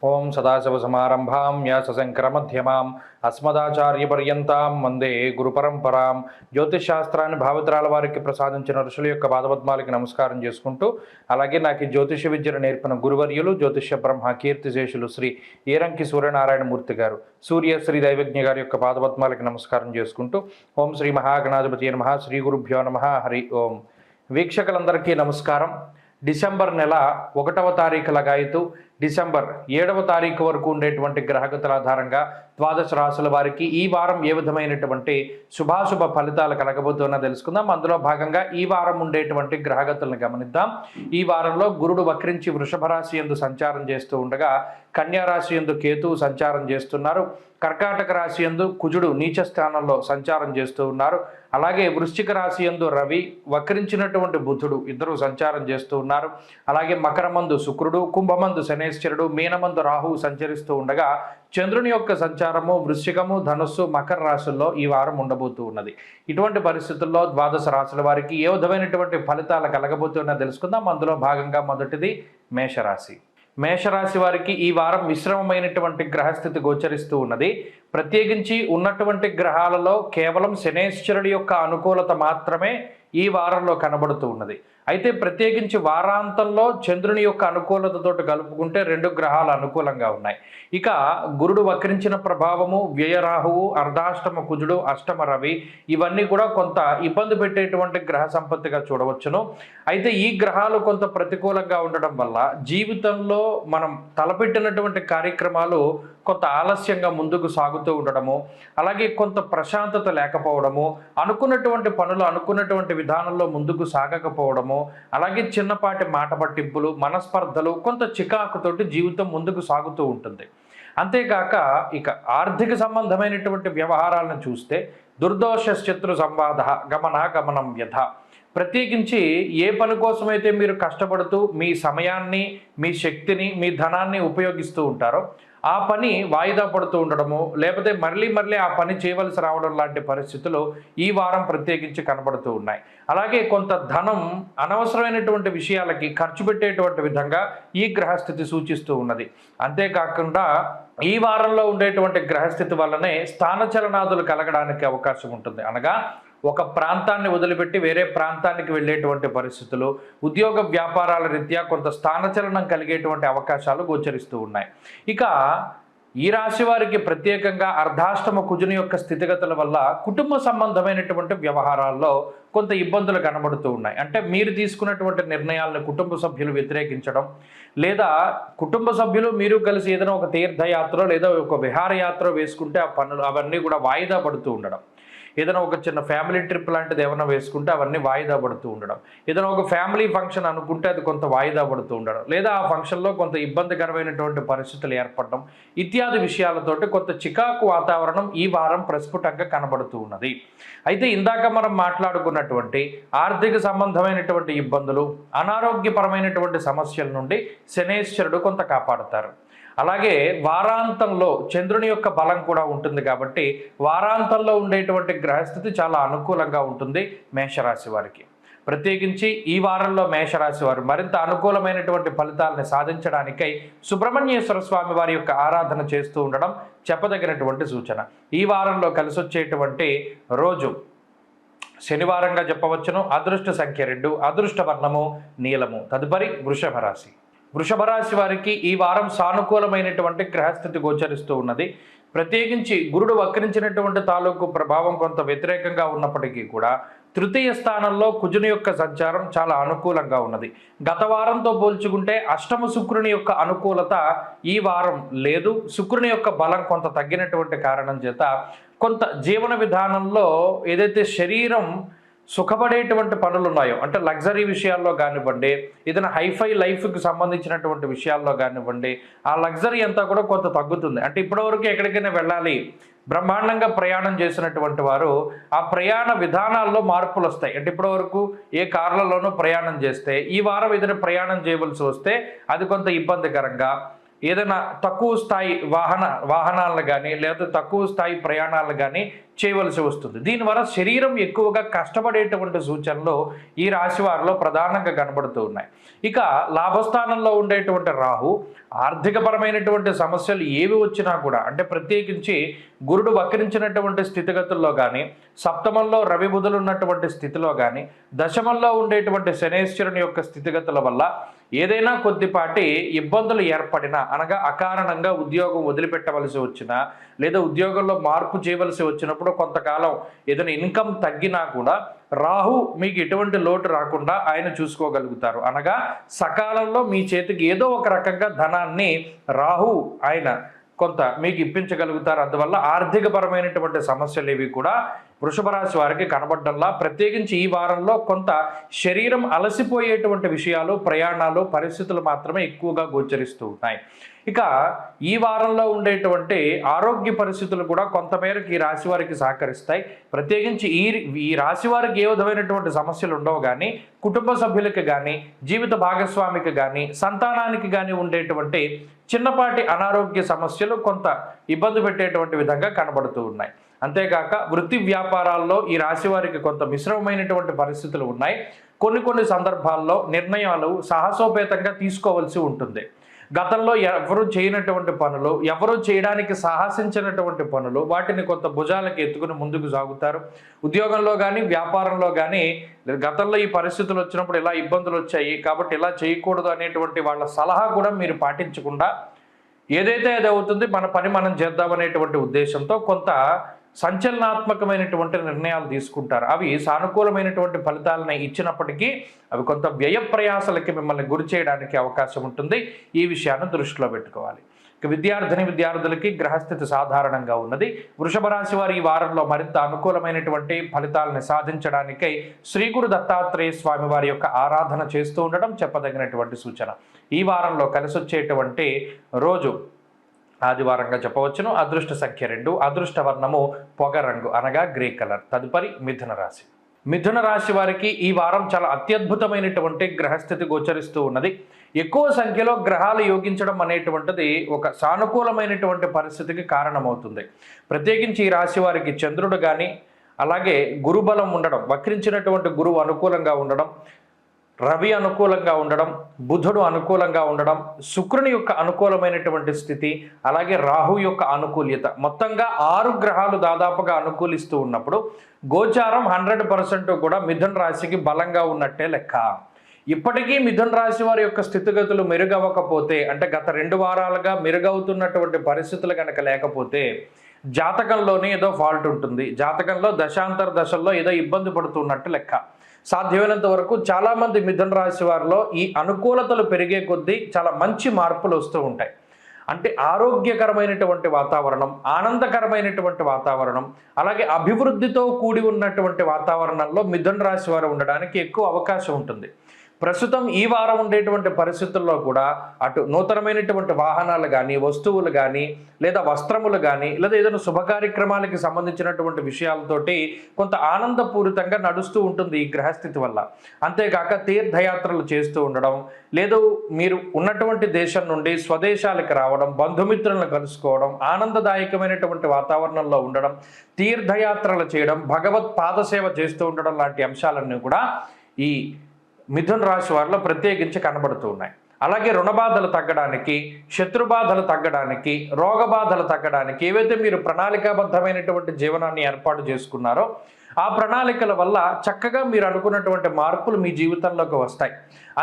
ఓం సదాశివసమారంభాం వ్యాసశంకరమధ్యమాం అస్మదాచార్యపర్యంతాం వందే గురు పరంపరాం. జ్యోతిషశాస్త్రాన్ని భావితరాల వారికి ప్రసాదించిన ఋషుల యొక్క పాదపద్మాలకి నమస్కారం చేసుకుంటూ, అలాగే నాకు ఈ జ్యోతిష విద్యను నేర్పిన గురువర్యులు జ్యోతిష బ్రహ్మ కీర్తిశేషులు శ్రీ ఈరంకి సూర్యనారాయణమూర్తి గారు, సూర్యశ్రీ దైవజ్ఞ గారి యొక్క పాదపద్మాలకి నమస్కారం చేసుకుంటూ, ఓం శ్రీ మహాగణాధిపతి నమః, శ్రీ గురుభ్యో నమః, హరి ఓం. వీక్షకులందరికీ నమస్కారం. డిసెంబర్ నెల 1వ తారీఖు లగాయతు డిసెంబర్ 7వ తారీఖు వరకు ఉండేటువంటి గ్రహగతుల ఆధారంగా ద్వాదశ రాశుల వారికి ఈ వారం ఏ విధమైనటువంటి శుభాశుభ ఫలితాలు కలగబోతున్నా తెలుసుకుందాం. అందులో భాగంగా ఈ వారం ఉండేటువంటి గ్రహగతులను గమనిద్దాం. ఈ వారంలో గురుడు వక్రించి వృషభ రాశి యందు సంచారం చేస్తూ ఉండగా, కన్యా రాశి యందు కేతువు సంచారం చేస్తున్నారు. కర్కాటక రాశి యందు కుజుడు నీచ స్థానంలో సంచారం చేస్తూ ఉన్నారు. అలాగే వృశ్చిక రాశి యందు రవి, వక్రించినటువంటి బుధుడు ఇద్దరు సంచారం చేస్తూ ఉన్నారు. అలాగే మకరమందు శుక్రుడు, కుంభమందు శనేశ్వరుడు, మీనమందు రాహువు సంచరిస్తూ ఉండగా, చంద్రుని యొక్క సంచారము వృశ్చికము, ధనుస్సు, మకర రాశుల్లో ఈ వారం ఉండబోతూ ఉన్నది. ఇటువంటి పరిస్థితుల్లో ద్వాదశ రాశుల వారికి ఏ విధమైనటువంటి ఫలితాలు కలగబోతున్నా తెలుసుకుందాం. అందులో భాగంగా మొదటిది మేషరాశి. మేషరాశి వారికి ఈ వారం మిశ్రమమైనటువంటి గ్రహస్థితి గోచరిస్తూ ఉన్నది. ప్రత్యేకించి ఉన్నటువంటి గ్రహాలలో కేవలం శనేశ్వరుడి యొక్క అనుకూలత మాత్రమే ఈ వారంలో కనబడుతూ ఉన్నది. అయితే ప్రత్యేకించి వారాంతంలో చంద్రుని యొక్క అనుకూలతతో కలుపుకుంటే 2 గ్రహాలు అనుకూలంగా ఉన్నాయి. ఇక గురుడు వక్రించిన ప్రభావము, వ్యయరాహువు, అర్ధాష్టమ కుజుడు, అష్టమ రవి ఇవన్నీ కూడా కొంత ఇబ్బంది పెట్టేటువంటి గ్రహ సంపత్తిగా చూడవచ్చును. అయితే ఈ గ్రహాలు కొంత ప్రతికూలంగా ఉండడం వల్ల జీవితంలో మనం తలపెట్టినటువంటి కార్యక్రమాలు కొంత ఆలస్యంగా ముందుకు సాగుతూ ఉండడము, అలాగే కొంత ప్రశాంతత లేకపోవడము, అనుకున్నటువంటి పనులు అనుకున్నటువంటి విధానంలో ముందుకు సాగకపోవడము, అలాగే చిన్నపాటి మాట పట్టింపులు, మనస్పర్ధలు, కొంత చికాకుతోటి జీవితం ముందుకు సాగుతూ ఉంటుంది. అంతేకాక ఇక ఆర్థిక సంబంధమైనటువంటి వ్యవహారాలను చూస్తే దుర్దోష శత్రు సంవాద గమనం వ్యధ. ప్రత్యేకించి ఏ పని కోసమైతే మీరు కష్టపడుతూ మీ సమయాన్ని, మీ శక్తిని, మీ ధనాన్ని ఉపయోగిస్తూ ఉంటారో ఆ పని వాయిదా పడుతూ ఉండడము, లేకపోతే మళ్ళీ ఆ పని చేయవలసి రావడం లాంటి పరిస్థితులు ఈ వారం ప్రత్యేకించి కనబడుతూ ఉన్నాయి. అలాగే కొంత ధనం అనవసరమైనటువంటి విషయాలకి ఖర్చు పెట్టేటువంటి విధంగా ఈ గ్రహస్థితి సూచిస్తూ ఉన్నది. అంతేకాకుండా ఈ వారంలో ఉండేటువంటి గ్రహస్థితి వల్లనే స్థానచలనాదులు కలగడానికి అవకాశం ఉంటుంది. అనగా ఒక ప్రాంతాన్ని వదిలిపెట్టి వేరే ప్రాంతానికి వెళ్ళేటువంటి పరిస్థితులు, ఉద్యోగ వ్యాపారాల రీత్యా కొంత స్థానచలనం కలిగేటువంటి అవకాశాలు గోచరిస్తూ ఉన్నాయి. ఇక ఈ రాశి వారికి ప్రత్యేకంగా అర్ధాష్టమ కుజుని యొక్క స్థితిగతుల వల్ల కుటుంబ సంబంధమైనటువంటి వ్యవహారాల్లో కొంత ఇబ్బందులు కనబడుతూ ఉన్నాయి. అంటే మీరు తీసుకున్నటువంటి నిర్ణయాలను కుటుంబ సభ్యులు వ్యతిరేకించడం, లేదా కుటుంబ సభ్యులు మీరు కలిసి ఏదైనా ఒక తీర్థయాత్ర లేదా ఒక విహారయాత్ర వేసుకుంటే ఆ పనులు అవన్నీ కూడా వాయిదా పడుతూ ఉండడం, ఏదైనా ఒక చిన్న ఫ్యామిలీ ట్రిప్ లాంటిది ఏమైనా వేసుకుంటే అవన్నీ వాయిదా పడుతూ ఉండడం, ఏదైనా ఒక ఫ్యామిలీ ఫంక్షన్ అనుకుంటే అది కొంత వాయిదా పడుతూ ఉండడం, లేదా ఆ ఫంక్షన్లో కొంత ఇబ్బందికరమైనటువంటి పరిస్థితులు ఏర్పడడం ఇత్యాది విషయాలతోటి కొంత చికాకు వాతావరణం ఈ వారం ప్రస్ఫుటంగా కనబడుతూ ఉన్నది. అయితే ఇందాక మనం మాట్లాడుకున్నటువంటి ఆర్థిక సంబంధమైనటువంటి ఇబ్బందులు, అనారోగ్యపరమైనటువంటి సమస్యల నుండి శనేశ్వరుడు కొంత కాపాడుతారు. అలాగే వారాంతంలో చంద్రుని యొక్క బలం కూడా ఉంటుంది కాబట్టి వారాంతంలో ఉండేటువంటి గ్రహస్థితి చాలా అనుకూలంగా ఉంటుంది మేషరాశి వారికి. ప్రత్యేకించి ఈ వారంలో మేషరాశి వారు మరింత అనుకూలమైనటువంటి ఫలితాలను సాధించడానికై సుబ్రహ్మణ్యేశ్వర స్వామి వారి యొక్క ఆరాధన చేస్తూ ఉండడం చెప్పదగినటువంటి సూచన. ఈ వారంలో కలిసి వచ్చేటువంటి రోజు శనివారంగా చెప్పవచ్చును. అదృష్ట సంఖ్య 2, అదృష్ట వర్ణము నీలము. తదుపరి వృషభ రాశి. వృషభ రాశి వారికి ఈ వారం సానుకూలమైనటువంటి గ్రహస్థితి గోచరిస్తూ ఉన్నది. ప్రత్యేకించి గురుడు వక్రించినటువంటి తాలూకు ప్రభావం కొంత వ్యతిరేకంగా ఉన్నప్పటికీ కూడా తృతీయ స్థానంలో కుజుని యొక్క సంచారం చాలా అనుకూలంగా ఉన్నది. గత వారంతో పోల్చుకుంటే అష్టమ శుక్రుని యొక్క అనుకూలత ఈ వారం లేదు. శుక్రుని యొక్క బలం కొంత తగ్గినటువంటి కారణం చేత కొంత జీవన విధానంలో ఏదైతే శరీరం సుఖపడేటువంటి పనులు ఉన్నాయో, అంటే లగ్జరీ విషయాల్లో కానివ్వండి, ఏదైనా హైఫై లైఫ్కి సంబంధించినటువంటి విషయాల్లో కానివ్వండి, ఆ లగ్జరీ అంతా కూడా కొంత తగ్గుతుంది. అంటే ఇప్పటివరకు ఎక్కడికైనా వెళ్ళాలి, బ్రహ్మాండంగా ప్రయాణం చేసినటువంటి వారు ఆ ప్రయాణ విధానాల్లో మార్పులు వస్తాయి. అంటే ఇప్పటివరకు ఏ కార్లలోనూ ప్రయాణం చేస్తే ఈ వారం ఏదైనా ప్రయాణం చేయవలసి వస్తే అది కొంత ఇబ్బందికరంగా, ఏదైనా తక్కువ స్థాయి వాహనాలను కానీ లేదా తక్కువ స్థాయి ప్రయాణాలను కానీ చేయవలసి వస్తుంది. దీనివల్ల శరీరం ఎక్కువగా కష్టపడేటువంటి సూచనలు ఈ రాశి వారిలో ప్రధానంగా కనబడుతూ ఉన్నాయి. ఇక లాభస్థానంలో ఉండేటువంటి రాహు ఆర్థికపరమైనటువంటి సమస్యలు ఏవి వచ్చినా కూడా, అంటే ప్రత్యేకించి గురుడు వక్రించినటువంటి స్థితిగతుల్లో కానీ, సప్తమంలో రవి బుధులు ఉన్నటువంటి స్థితిలో కానీ, దశమంలో ఉండేటువంటి శనేశ్వరుని యొక్క స్థితిగతుల వల్ల ఏదైనా కొద్దిపాటి ఇబ్బందులు ఏర్పడినా, అనగా అకారణంగా ఉద్యోగం వదిలిపెట్టవలసి వచ్చినా, లేదా ఉద్యోగంలో మార్పు చేయవలసి వచ్చినప్పుడు కొంతకాలం ఏదైనా ఇన్కమ్ తగ్గినా కూడా రాహు మీకు ఎటువంటి లోటు రాకుండా ఆయన చూసుకోగలుగుతారు. అనగా సకాలంలో మీ చేతికి ఏదో ఒక రకంగా ధనాన్ని రాహు ఆయన కొంత మీకు ఇప్పించగలుగుతారు. అందువల్ల ఆర్థికపరమైనటువంటి సమస్యలు ఏవి కూడా వృషభ రాశి వారికి కనబడ్డంలా, ప్రత్యేకించి ఈ వారంలో కొంత శరీరం అలసిపోయేటువంటి విషయాలు, ప్రయాణాలు, పరిస్థితులు మాత్రమే ఎక్కువగా గోచరిస్తూ ఉన్నాయి. ఇక ఈ వారంలో ఉండేటువంటి ఆరోగ్య పరిస్థితులు కూడా కొంతమేరకు ఈ రాశి వారికి సహకరిస్తాయి. ప్రత్యేకించి ఈ రాశి వారికి ఏ విధమైనటువంటి సమస్యలు ఉండవు, కానీ కుటుంబ సభ్యులకి కానీ, జీవిత భాగస్వామికి కానీ, సంతానానికి కానీ ఉండేటువంటి చిన్నపాటి అనారోగ్య సమస్యలు కొంత ఇబ్బంది పెట్టేటువంటి విధంగా కనబడుతూ ఉన్నాయి. అంతేకాక వృత్తి వ్యాపారాల్లో ఈ రాశి వారికి కొంత మిశ్రమమైనటువంటి పరిస్థితులు ఉన్నాయి. కొన్ని సందర్భాల్లో నిర్ణయాలు సాహసోపేతంగా తీసుకోవాల్సి ఉంటుంది. గతంలో ఎవరు చేయనటువంటి పనులు, ఎవరు చేయడానికి సాహసించినటువంటి పనులు, వాటిని కొంత భుజాలకు ఎత్తుకుని ముందుకు సాగుతారు. ఉద్యోగంలో కానీ, వ్యాపారంలో కానీ గతంలో ఈ పరిస్థితులు వచ్చినప్పుడు ఇలా ఇబ్బందులు వచ్చాయి కాబట్టి ఇలా చేయకూడదు అనేటువంటి వాళ్ళ సలహా కూడా మీరు పాటించకుండా ఏదైతే అది అవుతుంది, మన పని మనం చేద్దామనేటువంటి ఉద్దేశంతో కొంత సంచలనాత్మకమైనటువంటి నిర్ణయాలు తీసుకుంటారు. అవి సానుకూలమైనటువంటి ఫలితాలను ఇచ్చినప్పటికీ అవి కొంత వ్యయ ప్రయాసలకి మిమ్మల్ని గురి చేయడానికి అవకాశం ఉంటుంది. ఈ విషయాన్ని దృష్టిలో పెట్టుకోవాలి. ఇక విద్యార్థులకి గ్రహస్థితి సాధారణంగా ఉన్నది. వృషభ రాశి వారి ఈ వారంలో మరింత అనుకూలమైనటువంటి ఫలితాలను సాధించడానికై శ్రీ గురు దత్తాత్రేయ స్వామి వారి యొక్క ఆరాధన చేస్తూ ఉండడం చెప్పదగినటువంటి సూచన. ఈ వారంలో కలిసొచ్చేటువంటి రోజు ఆదివారంగా చెప్పవచ్చును. అదృష్ట సంఖ్య 2, అదృష్ట వర్ణము పొగరంగు అనగా గ్రే కలర్. తదుపరి మిథున రాశి. మిథున రాశి వారికి ఈ వారం చాలా అత్యద్భుతమైనటువంటి గ్రహస్థితి గోచరిస్తూ ఉన్నది. ఎక్కువ సంఖ్యలో గ్రహాలు యోగించడం అనేటువంటిది ఒక సానుకూలమైనటువంటి పరిస్థితికి కారణమవుతుంది. ప్రత్యేకించి ఈ రాశి వారికి చంద్రుడు కానీ, అలాగే గురుబలం ఉండడం, వక్రించినటువంటి గురువు అనుకూలంగా ఉండడం, రవి అనుకూలంగా ఉండడం, బుధుడు అనుకూలంగా ఉండడం, శుక్రుని యొక్క అనుకూలమైనటువంటి స్థితి, అలాగే రాహు యొక్క అనుకూల్యత, మొత్తంగా 6 గ్రహాలు దాదాపుగా అనుకూలిస్తూ ఉన్నప్పుడు గోచారం 100% కూడా మిథున రాశికి బలంగా ఉన్నట్టే లెక్క. ఇప్పటికీ మిథున రాశి వారి యొక్క స్థితిగతులు మెరుగవ్వకపోతే, అంటే గత 2 వారాలుగా మెరుగవుతున్నటువంటి పరిస్థితులు కనుక లేకపోతే జాతకంలోనే ఏదో ఫాల్ట్ ఉంటుంది. జాతకంలో దశాంతర దశల్లో ఏదో ఇబ్బంది పడుతున్నట్టు లెక్క. సాధ్యమైనంత వరకు చాలామంది మిథున రాశి వారిలో ఈ అనుకూలతలు పెరిగే కొద్దీ చాలా మంచి మార్పులు వస్తూ ఉంటాయి. అంటే ఆరోగ్యకరమైనటువంటి వాతావరణం, ఆనందకరమైనటువంటి వాతావరణం, అలాగే అభివృద్ధితో కూడి ఉన్నటువంటి వాతావరణంలో మిథున రాశి వారు ఉండడానికి ఎక్కువ అవకాశం ఉంటుంది. ప్రస్తుతం ఈ వారం ఉండేటువంటి పరిస్థితుల్లో కూడా అటు నూతనమైనటువంటి వాహనాలు కానీ, వస్తువులు కానీ, లేదా వస్త్రములు కానీ, లేదా ఏదైనా శుభ కార్యక్రమాలకి సంబంధించినటువంటి విషయాలతోటి కొంత ఆనందపూరితంగా నడుస్తూ ఉంటుంది ఈ గ్రహస్థితి వల్ల. అంతేకాక తీర్థయాత్రలు చేస్తూ ఉండడం, లేదు మీరు ఉన్నటువంటి దేశం నుండి స్వదేశాలకు రావడం, బంధుమిత్రులను కలుసుకోవడం, ఆనందదాయకమైనటువంటి వాతావరణంలో ఉండడం, తీర్థయాత్రలు చేయడం, భగవత్ పాదసేవ చేస్తూ ఉండడం లాంటి అంశాలన్నీ కూడా ఈ మిథున రాశి వారిలో ప్రత్యేకించి కనబడుతూ ఉన్నాయి. అలాగే రుణబాధలు తగ్గడానికి, శత్రుబాధలు తగ్గడానికి, రోగబాధలు తగ్గడానికి ఏవైతే మీరు ప్రణాళికాబద్ధమైనటువంటి జీవనాన్ని ఏర్పాటు చేసుకున్నారో ఆ ప్రణాళికల వల్ల చక్కగా మీరు అనుకున్నటువంటి మార్పులు మీ జీవితంలోకి వస్తాయి.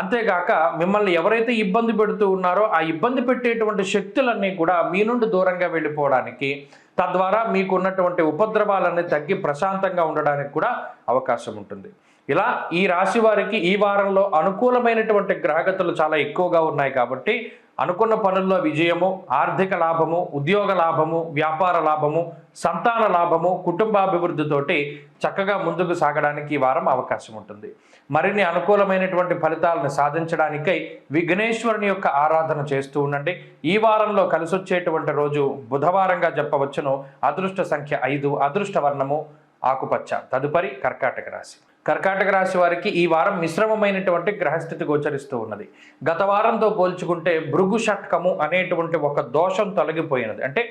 అంతేగాక మిమ్మల్ని ఎవరైతే ఇబ్బంది పెడుతూ ఉన్నారో ఆ ఇబ్బంది పెట్టేటువంటి శక్తులన్నీ కూడా మీ నుండి దూరంగా వెళ్ళిపోవడానికి, తద్వారా మీకు ఉన్నటువంటి ఉపద్రవాలన్నీ తగ్గి ప్రశాంతంగా ఉండడానికి కూడా అవకాశం ఉంటుంది. ఇలా ఈ రాశి వారికి ఈ వారంలో అనుకూలమైనటువంటి గ్రహగతులు చాలా ఎక్కువగా ఉన్నాయి కాబట్టి అనుకున్న పనుల్లో విజయము, ఆర్థిక లాభము, ఉద్యోగ లాభము, వ్యాపార లాభము, సంతాన లాభము, కుటుంబాభివృద్ధితోటి చక్కగా ముందుకు సాగడానికి ఈ వారం అవకాశం ఉంటుంది. మరిన్ని అనుకూలమైనటువంటి ఫలితాలను సాధించడానికై విఘ్నేశ్వరుని యొక్క ఆరాధన చేస్తూ ఉండండి. ఈ వారంలో కలిసొచ్చేటువంటి రోజు బుధవారంగా చెప్పవచ్చును. అదృష్ట సంఖ్య 5, అదృష్ట వర్ణము ఆకుపచ్చ. తదుపరి కర్కాటక రాశి. కర్కాటక రాశి వారికి ఈ వారం మిశ్రమమైనటువంటి గ్రహస్థితి గోచరిస్తూ ఉన్నది. గత వారంతో పోల్చుకుంటే భృగు షట్కము అనేటువంటి ఒక దోషం తొలగిపోయినది. అంటే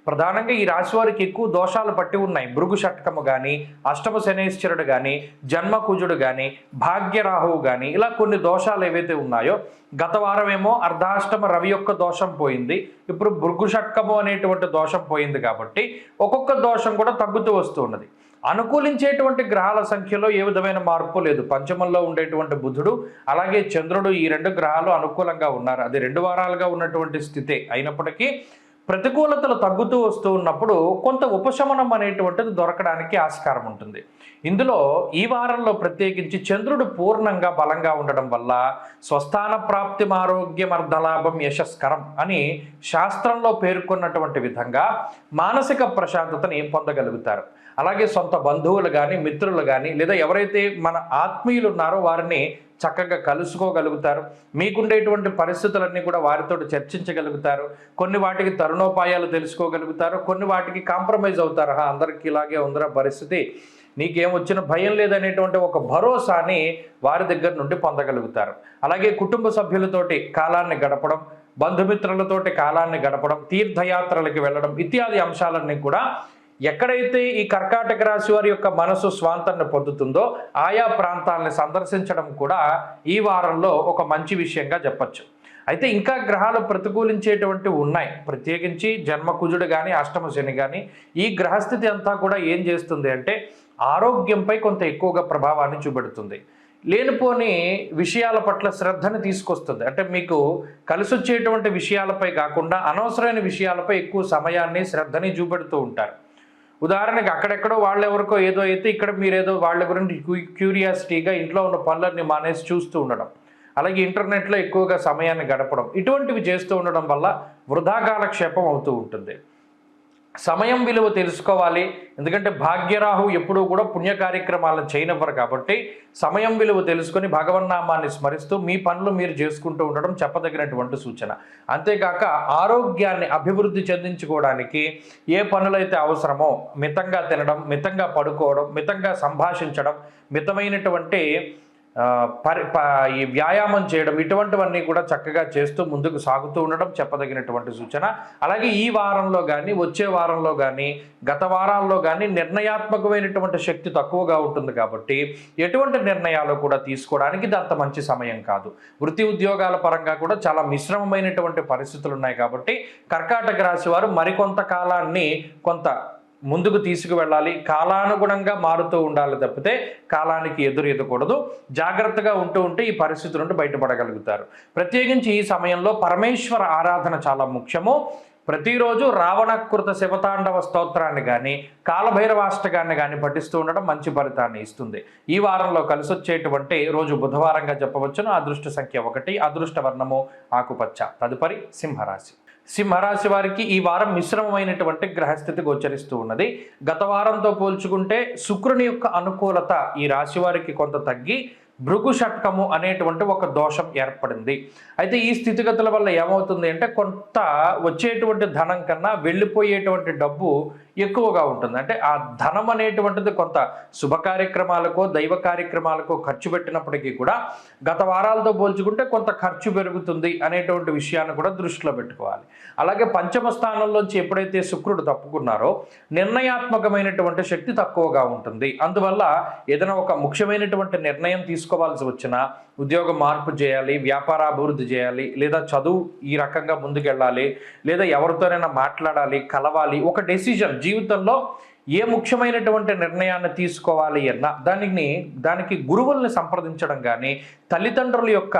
ప్రధానంగా ఈ రాశి వారికి ఎక్కువ దోషాలు పట్టి ఉన్నాయి. భృగు షట్కము కానీ, అష్టమ శనేశ్వరుడు కానీ, జన్మకుజుడు కానీ, భాగ్యరాహువు కానీ, ఇలా కొన్ని దోషాలు ఏవైతే ఉన్నాయో, గత వారమేమో అర్ధాష్టమ రవి యొక్క దోషం పోయింది, ఇప్పుడు భృగు షట్కము అనేటువంటి దోషం పోయింది. కాబట్టి ఒక్కొక్క దోషం కూడా తగ్గుతూ వస్తూ ఉన్నది. అనుకూలించేటువంటి గ్రహాల సంఖ్యలో ఏ విధమైన మార్పు లేదు. పంచమంలో ఉండేటువంటి బుధుడు అలాగే చంద్రుడు, ఈ రెండు గ్రహాలు అనుకూలంగా ఉన్నారు. అది 2 వారాలుగా ఉన్నటువంటి స్థితే అయినప్పటికీ ప్రతికూలతలు తగ్గుతూ వస్తూ ఉన్నప్పుడు కొంత ఉపశమనం అనేటువంటిది దొరకడానికి ఆస్కారం ఉంటుంది. ఇందులో ఈ వారంలో ప్రత్యేకించి చంద్రుడు పూర్ణంగా బలంగా ఉండడం వల్ల స్వస్థాన ప్రాప్తి ఆరోగ్యం అర్ధలాభం యశస్కరం అని శాస్త్రంలో పేర్కొన్నటువంటి విధంగా మానసిక ప్రశాంతతని పొందగలుగుతారు. అలాగే సొంత బంధువులు కానీ, మిత్రులు కానీ, లేదా ఎవరైతే మన ఆత్మీయులు ఉన్నారో వారిని చక్కగా కలుసుకోగలుగుతారు. మీకుండేటువంటి పరిస్థితులన్నీ కూడా వారితో చర్చించగలుగుతారు. కొన్ని వాటికి తరుణోపాయాలు తెలుసుకోగలుగుతారు. కొన్ని వాటికి కాంప్రమైజ్ అవుతారు. అందరికీ ఇలాగే ఉందిరా పరిస్థితి, నీకేమొచ్చిన భయం లేదనేటువంటి ఒక భరోసాని వారి దగ్గర నుండి పొందగలుగుతారు. అలాగే కుటుంబ సభ్యులతోటి కాలాన్ని గడపడం, బంధుమిత్రులతోటి కాలాన్ని గడపడం, తీర్థయాత్రలకు వెళ్ళడం ఇత్యాది అంశాలన్నీ కూడా ఎక్కడైతే ఈ కర్కాటక రాశి వారి యొక్క మనసు స్వాంతాన్ని పొందుతుందో ఆయా ప్రాంతాలను సందర్శించడం కూడా ఈ వారంలో ఒక మంచి విషయంగా చెప్పచ్చు. అయితే ఇంకా గ్రహాలు ప్రతికూలించేటువంటివి ఉన్నాయి. ప్రత్యేకించి జన్మకుజుడు కానీ, అష్టమ శని కానీ, ఈ గ్రహస్థితి అంతా కూడా ఏం చేస్తుంది అంటే ఆరోగ్యంపై కొంత ఎక్కువగా ప్రభావాన్ని చూపెడుతుంది. లేనిపోని విషయాల పట్ల శ్రద్ధని తీసుకొస్తుంది. అంటే మీకు కలిసి వచ్చేటువంటి విషయాలపై కాకుండా అనవసరమైన విషయాలపై ఎక్కువ సమయాన్ని, శ్రద్ధని చూపెడుతూ ఉంటారు. ఉదాహరణకి అక్కడెక్కడో వాళ్ళెవరికో ఏదో అయితే ఇక్కడ మీరేదో వాళ్ళ గురించి క్యూరియాసిటీగా ఇంట్లో ఉన్న పనులన్నీ మానేసి చూస్తూ ఉండడం, అలాగే ఇంటర్నెట్లో ఎక్కువగా సమయాన్ని గడపడం, ఇటువంటివి చేస్తూ ఉండడం వల్ల వృధా కాలక్షేపం అవుతూ ఉంటుంది. సమయం విలువ తెలుసుకోవాలి. ఎందుకంటే భాగ్యరాహు ఎప్పుడూ కూడా పుణ్య కార్యక్రమాలను చేయనివ్వరు. కాబట్టి సమయం విలువ తెలుసుకొని భగవన్నామాన్ని స్మరిస్తూ మీ పనులు మీరు చేసుకుంటూ ఉండడం చెప్పదగినటువంటి సూచన. అంతేకాక ఆరోగ్యాన్ని అభివృద్ధి చెందించుకోవడానికి ఏ పనులైతే అవసరమో మితంగా తినడం, మితంగా పడుకోవడం, మితంగా సంభాషించడం, మితమైనటువంటి ఈ వ్యాయామం చేయడం, ఇటువంటివన్నీ కూడా చక్కగా చేస్తూ ముందుకు సాగుతూ ఉండడం చెప్పదగినటువంటి సూచన. అలాగే ఈ వారంలో కానీ, వచ్చే వారంలో కానీ, గత వారాల్లో కానీ నిర్ణయాత్మకమైనటువంటి శక్తి తక్కువగా ఉంటుంది. కాబట్టి ఎటువంటి నిర్ణయాలు కూడా తీసుకోవడానికి ఇది అంత మంచి సమయం కాదు. వృత్తి ఉద్యోగాల పరంగా కూడా చాలా మిశ్రమమైనటువంటి పరిస్థితులు ఉన్నాయి. కాబట్టి కర్కాటక రాశి వారు మరికొంత కాలాన్ని కొంత ముందుకు తీసుకువెళ్ళాలి. కాలానుగుణంగా మారుతూ ఉండాలి తప్పితే కాలానికి ఎదురెదకూడదు. జాగ్రత్తగా ఉంటే ఈ పరిస్థితి నుండి బయటపడగలుగుతారు. ప్రత్యేకించి ఈ సమయంలో పరమేశ్వర ఆరాధన చాలా ముఖ్యము. ప్రతిరోజు రావణకృత శివతాండవ స్తోత్రాన్ని కానీ, కాలభైరవాష్టకాన్ని కానీ పఠిస్తూ ఉండడం మంచి ఫలితాన్ని ఇస్తుంది. ఈ వారంలో కలిసి వచ్చేటువంటి రోజు బుధవారంగా చెప్పవచ్చును. అదృష్ట సంఖ్య 1, అదృష్ట వర్ణము ఆకుపచ్చ. తదుపరి సింహరాశి. సింహరాశి వారికి ఈ వారం మిశ్రమమైనటువంటి గ్రహస్థితి గోచరిస్తూ ఉన్నది. గత వారంతో పోల్చుకుంటే శుక్రుని యొక్క అనుకూలత ఈ రాశి వారికి కొంత తగ్గి భృగు షట్కము అనేటువంటి ఒక దోషం ఏర్పడింది. అయితే ఈ స్థితిగతుల వల్ల ఏమవుతుంది అంటే కొంత వచ్చేటువంటి ధనం కన్నా వెళ్ళిపోయేటువంటి డబ్బు ఎక్కువగా ఉంటుంది. అంటే ఆ ధనం అనేటువంటిది కొంత శుభ కార్యక్రమాలకో, దైవ కార్యక్రమాలకో ఖర్చు పెట్టినప్పటికీ కూడా గత వారాలతో పోల్చుకుంటే కొంత ఖర్చు పెరుగుతుంది అనేటువంటి విషయాన్ని కూడా దృష్టిలో పెట్టుకోవాలి. అలాగే పంచమ స్థానంలోంచి ఎప్పుడైతే శుక్రుడు తప్పుకున్నారో నిర్ణయాత్మకమైనటువంటి శక్తి తక్కువగా ఉంటుంది. అందువల్ల ఏదైనా ఒక ముఖ్యమైనటువంటి నిర్ణయం తీసుకోవాల్సి వచ్చినా, ఉద్యోగ మార్పు చేయాలి, వ్యాపార అభివృద్ధి చేయాలి, లేదా చదువు ఈ రకంగా ముందుకెళ్ళాలి, లేదా ఎవరితోనైనా మాట్లాడాలి, కలవాలి, ఒక డెసిజన్ జీవితంలో ఏ ముఖ్యమైనటువంటి నిర్ణయాన్ని తీసుకోవాలి అన్నా దానికి గురువుల్ని సంప్రదించడం కానీ, తల్లిదండ్రుల యొక్క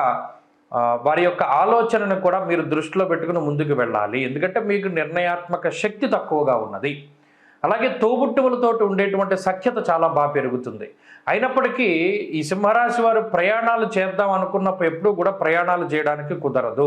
వారి యొక్క ఆలోచనను కూడా మీరు దృష్టిలో పెట్టుకుని ముందుకు వెళ్ళాలి. ఎందుకంటే మీకు నిర్ణయాత్మక శక్తి తక్కువగా ఉన్నది. అలాగే తోబుట్టువులతో ఉండేటువంటి సఖ్యత చాలా బాగా పెరుగుతుంది. అయినప్పటికీ ఈ సింహరాశి వారు ప్రయాణాలు చేద్దాం అనుకున్నప్పుడు ఎప్పుడూ కూడా ప్రయాణాలు చేయడానికి కుదరదు.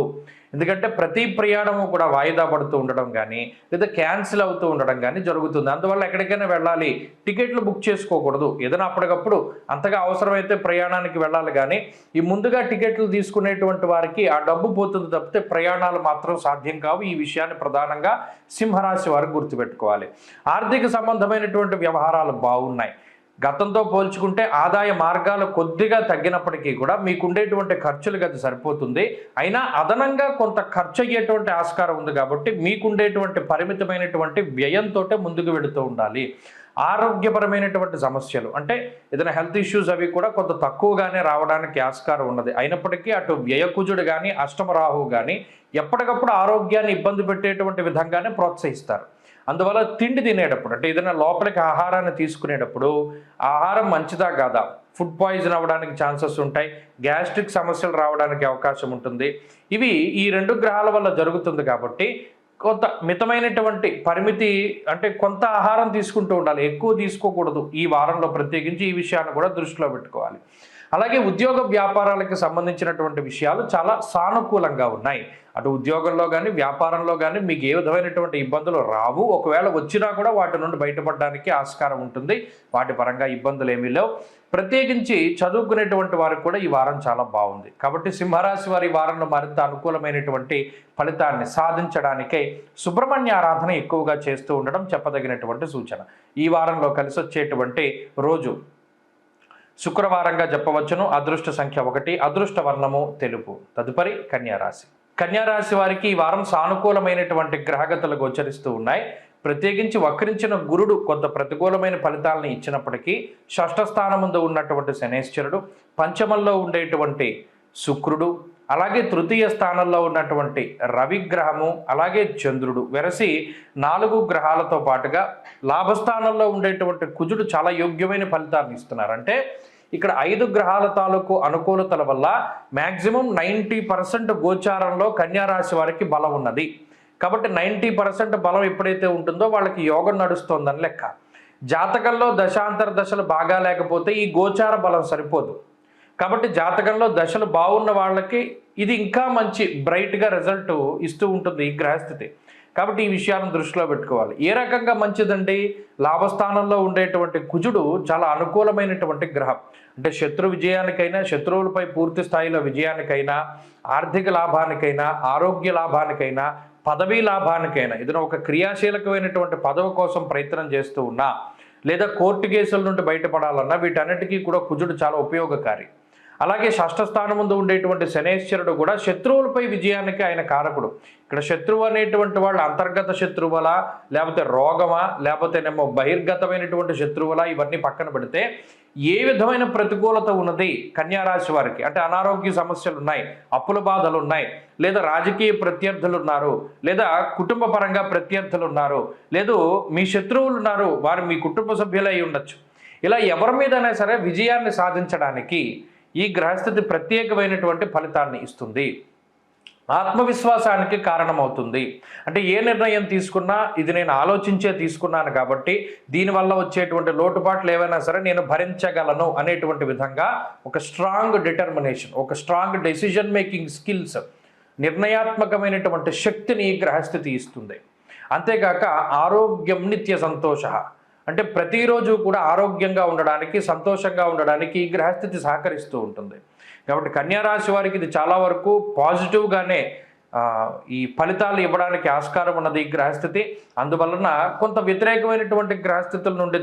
ఎందుకంటే ప్రతి ప్రయాణము కూడా వాయిదా పడుతూ ఉండడం కానీ, లేదా క్యాన్సిల్ అవుతూ ఉండడం కానీ జరుగుతుంది. అందువల్ల ఎక్కడికైనా వెళ్ళాలి, టికెట్లు బుక్ చేసుకోకూడదు. ఏదైనా అప్పటికప్పుడు అంతగా అవసరమైతే ప్రయాణానికి వెళ్ళాలి. కానీ ఈ ముందుగా టికెట్లు తీసుకునేటువంటి వారికి ఆ డబ్బు పోతుంది తప్పితే ప్రయాణాలు మాత్రం సాధ్యం కావు. ఈ విషయాన్ని ప్రధానంగా సింహరాశి వారు గుర్తుపెట్టుకోవాలి. ఆర్థిక సంబంధమైనటువంటి వ్యవహారాలు బాగున్నాయి. గతంతో పోల్చుకుంటే ఆదాయ మార్గాలు కొద్దిగా తగ్గినప్పటికీ కూడా మీకుండేటువంటి ఖర్చులకు అది సరిపోతుంది. అయినా అదనంగా కొంత ఖర్చు అయ్యేటువంటి ఆస్కారం ఉంది కాబట్టి మీకుండేటువంటి పరిమితమైనటువంటి వ్యయంతో ముందుకు వెళుతూ ఉండాలి. ఆరోగ్యపరమైనటువంటి సమస్యలు అంటే ఏదైనా హెల్త్ ఇష్యూస్ అవి కూడా కొంత తక్కువగానే రావడానికి ఆస్కారం ఉన్నది. అయినప్పటికీ అటు వ్యయకుజుడు కానీ అష్టమ రాహువు కానీ ఎప్పటికప్పుడు ఆరోగ్యాన్ని ఇబ్బంది పెట్టేటువంటి విధంగానే ప్రోత్సహిస్తారు. అందువల్ల తిండి తినేటప్పుడు అంటే ఏదైనా లోపలికి ఆహారాన్ని తీసుకునేటప్పుడు ఆహారం మంచిదా కాదా, ఫుడ్ పాయిజన్ అవ్వడానికి ఛాన్సెస్ ఉంటాయి, గ్యాస్ట్రిక్ సమస్యలు రావడానికి అవకాశం ఉంటుంది. ఇవి ఈ 2 గ్రహాల వల్ల జరుగుతుంది కాబట్టి కొంత మితమైనటువంటి పరిమితి అంటే కొంత ఆహారం తీసుకుంటూ ఉండాలి, ఎక్కువ తీసుకోకూడదు. ఈ వారంలో ప్రత్యేకించి ఈ విషయాన్ని కూడా దృష్టిలో పెట్టుకోవాలి. అలాగే ఉద్యోగ వ్యాపారాలకు సంబంధించినటువంటి విషయాలు చాలా సానుకూలంగా ఉన్నాయి. అటు ఉద్యోగంలో కానీ వ్యాపారంలో కానీ మీకు ఏ విధమైనటువంటి ఇబ్బందులు రావు. ఒకవేళ వచ్చినా కూడా వాటి నుండి బయటపడడానికి ఆస్కారం ఉంటుంది. వాటి పరంగా ఇబ్బందులు ఏమీ లేవు. ప్రత్యేకించి చదువుకునేటువంటి వారికి కూడా ఈ వారం చాలా బాగుంది. కాబట్టి సింహరాశి వారి వారంలో మరింత అనుకూలమైనటువంటి ఫలితాన్ని సాధించడానికై సుబ్రహ్మణ్య ఆరాధన ఎక్కువగా చేస్తూ ఉండడం చెప్పదగినటువంటి సూచన. ఈ వారంలో కలిసి వచ్చేటువంటి రోజు శుక్రవారంగా చెప్పవచ్చును. అదృష్ట సంఖ్య 1, అదృష్ట వర్ణము తెలుపు. తదుపరి కన్యారాశి. కన్యారాశి వారికి ఈ వారం సానుకూలమైనటువంటి గ్రహగతులు గోచరిస్తూ ఉన్నాయి. ప్రత్యేకించి వక్రించిన గురుడు కొంత ప్రతికూలమైన ఫలితాలను ఇచ్చినప్పటికీ షష్ఠ స్థానం ముందు ఉన్నటువంటి శనేశ్వరుడు, పంచమంలో ఉండేటువంటి శుక్రుడు, అలాగే తృతీయ స్థానంలో ఉన్నటువంటి రవిగ్రహము, అలాగే చంద్రుడు వెరసి 4 గ్రహాలతో పాటుగా లాభస్థానంలో ఉండేటువంటి కుజుడు చాలా యోగ్యమైన ఫలితాలను ఇస్తున్నారు. అంటే ఇక్కడ 5 గ్రహాల తాలూకు అనుకూలతల వల్ల మ్యాక్సిమం 90% గోచారంలో కన్యారాశి వారికి బలం ఉన్నది. కాబట్టి 90% బలం ఎప్పుడైతే ఉంటుందో వాళ్ళకి యోగం నడుస్తోందని లెక్క. జాతకంలో దశాంతర దశలు బాగా లేకపోతే ఈ గోచార బలం సరిపోదు. కాబట్టి జాతకంలో దశలు బాగున్న వాళ్ళకి ఇది ఇంకా మంచి బ్రైట్గా రిజల్ట్ ఇస్తూ ఉంటుంది ఈ గ్రహస్థితి. కాబట్టి ఈ విషయాలను దృష్టిలో పెట్టుకోవాలి. ఏ రకంగా మంచిదండి? లాభస్థానంలో ఉండేటువంటి కుజుడు చాలా అనుకూలమైనటువంటి గ్రహం. అంటే శత్రు విజయానికైనా, శత్రువులపై పూర్తి స్థాయిలో విజయానికైనా, ఆర్థిక లాభానికైనా, ఆరోగ్య లాభానికైనా, పదవీ లాభానికైనా, ఏదైనా ఒక క్రియాశీలకమైనటువంటి పదవి కోసం ప్రయత్నం చేస్తూ ఉన్నా, లేదా కోర్టు కేసుల నుండి బయటపడాలన్నా వీటన్నిటికీ కూడా కుజుడు చాలా ఉపయోగకారి. అలాగే షష్ఠ స్థానం ముందు ఉండేటువంటి శనేశ్వరుడు కూడా శత్రువులపై విజయానికి ఆయన కారకుడు. ఇక్కడ శత్రువు అనేటువంటి వాళ్ళు అంతర్గత శత్రువులా, లేకపోతే రోగమా, లేకపోతేనేమో బహిర్గతమైనటువంటి శత్రువులా, ఇవన్నీ పక్కన పెడితే ఏ విధమైన ప్రతికూలత ఉన్నది కన్యారాశి వారికి అంటే అనారోగ్య సమస్యలు ఉన్నాయి, అప్పుల బాధలు ఉన్నాయి, లేదా రాజకీయ ప్రత్యర్థులు ఉన్నారు, లేదా కుటుంబ పరంగా ప్రత్యర్థులు ఉన్నారు, లేదు మీ శత్రువులు ఉన్నారు, వారు మీ కుటుంబ సభ్యులై ఉండొచ్చు. ఇలా ఎవరి మీదైనా సరే విజయాన్ని సాధించడానికి ఈ గ్రహస్థితి ప్రత్యేకమైనటువంటి ఫలితాన్ని ఇస్తుంది. ఆత్మవిశ్వాసానికి కారణమవుతుంది. అంటే ఏ నిర్ణయం తీసుకున్నా ఇది నేను ఆలోచించే తీసుకున్నాను కాబట్టి దీనివల్ల వచ్చేటువంటి లోటుపాట్లు ఏవైనా సరే నేను భరించగలను అనేటువంటి విధంగా ఒక స్ట్రాంగ్ డిటర్మినేషన్, ఒక స్ట్రాంగ్ డెసిషన్ మేకింగ్ స్కిల్స్, నిర్ణయాత్మకమైనటువంటి శక్తిని ఈ గ్రహస్థితి ఇస్తుంది. అంతేకాక ఆరోగ్యం నిత్య సంతోష అంటే ప్రతిరోజు కూడా ఆరోగ్యంగా ఉండడానికి, సంతోషంగా ఉండడానికి ఈ గ్రహస్థితి సహకరిస్తూ ఉంటుంది. కాబట్టి కన్యారాశి వారికి ఇది చాలా వరకు పాజిటివ్గానే ఈ ఫలితాలు ఇవ్వడానికి ఆస్కారం ఉన్నది ఈ గ్రహస్థితి. అందువలన కొంత వ్యతిరేకమైనటువంటి గ్రహస్థితుల నుండి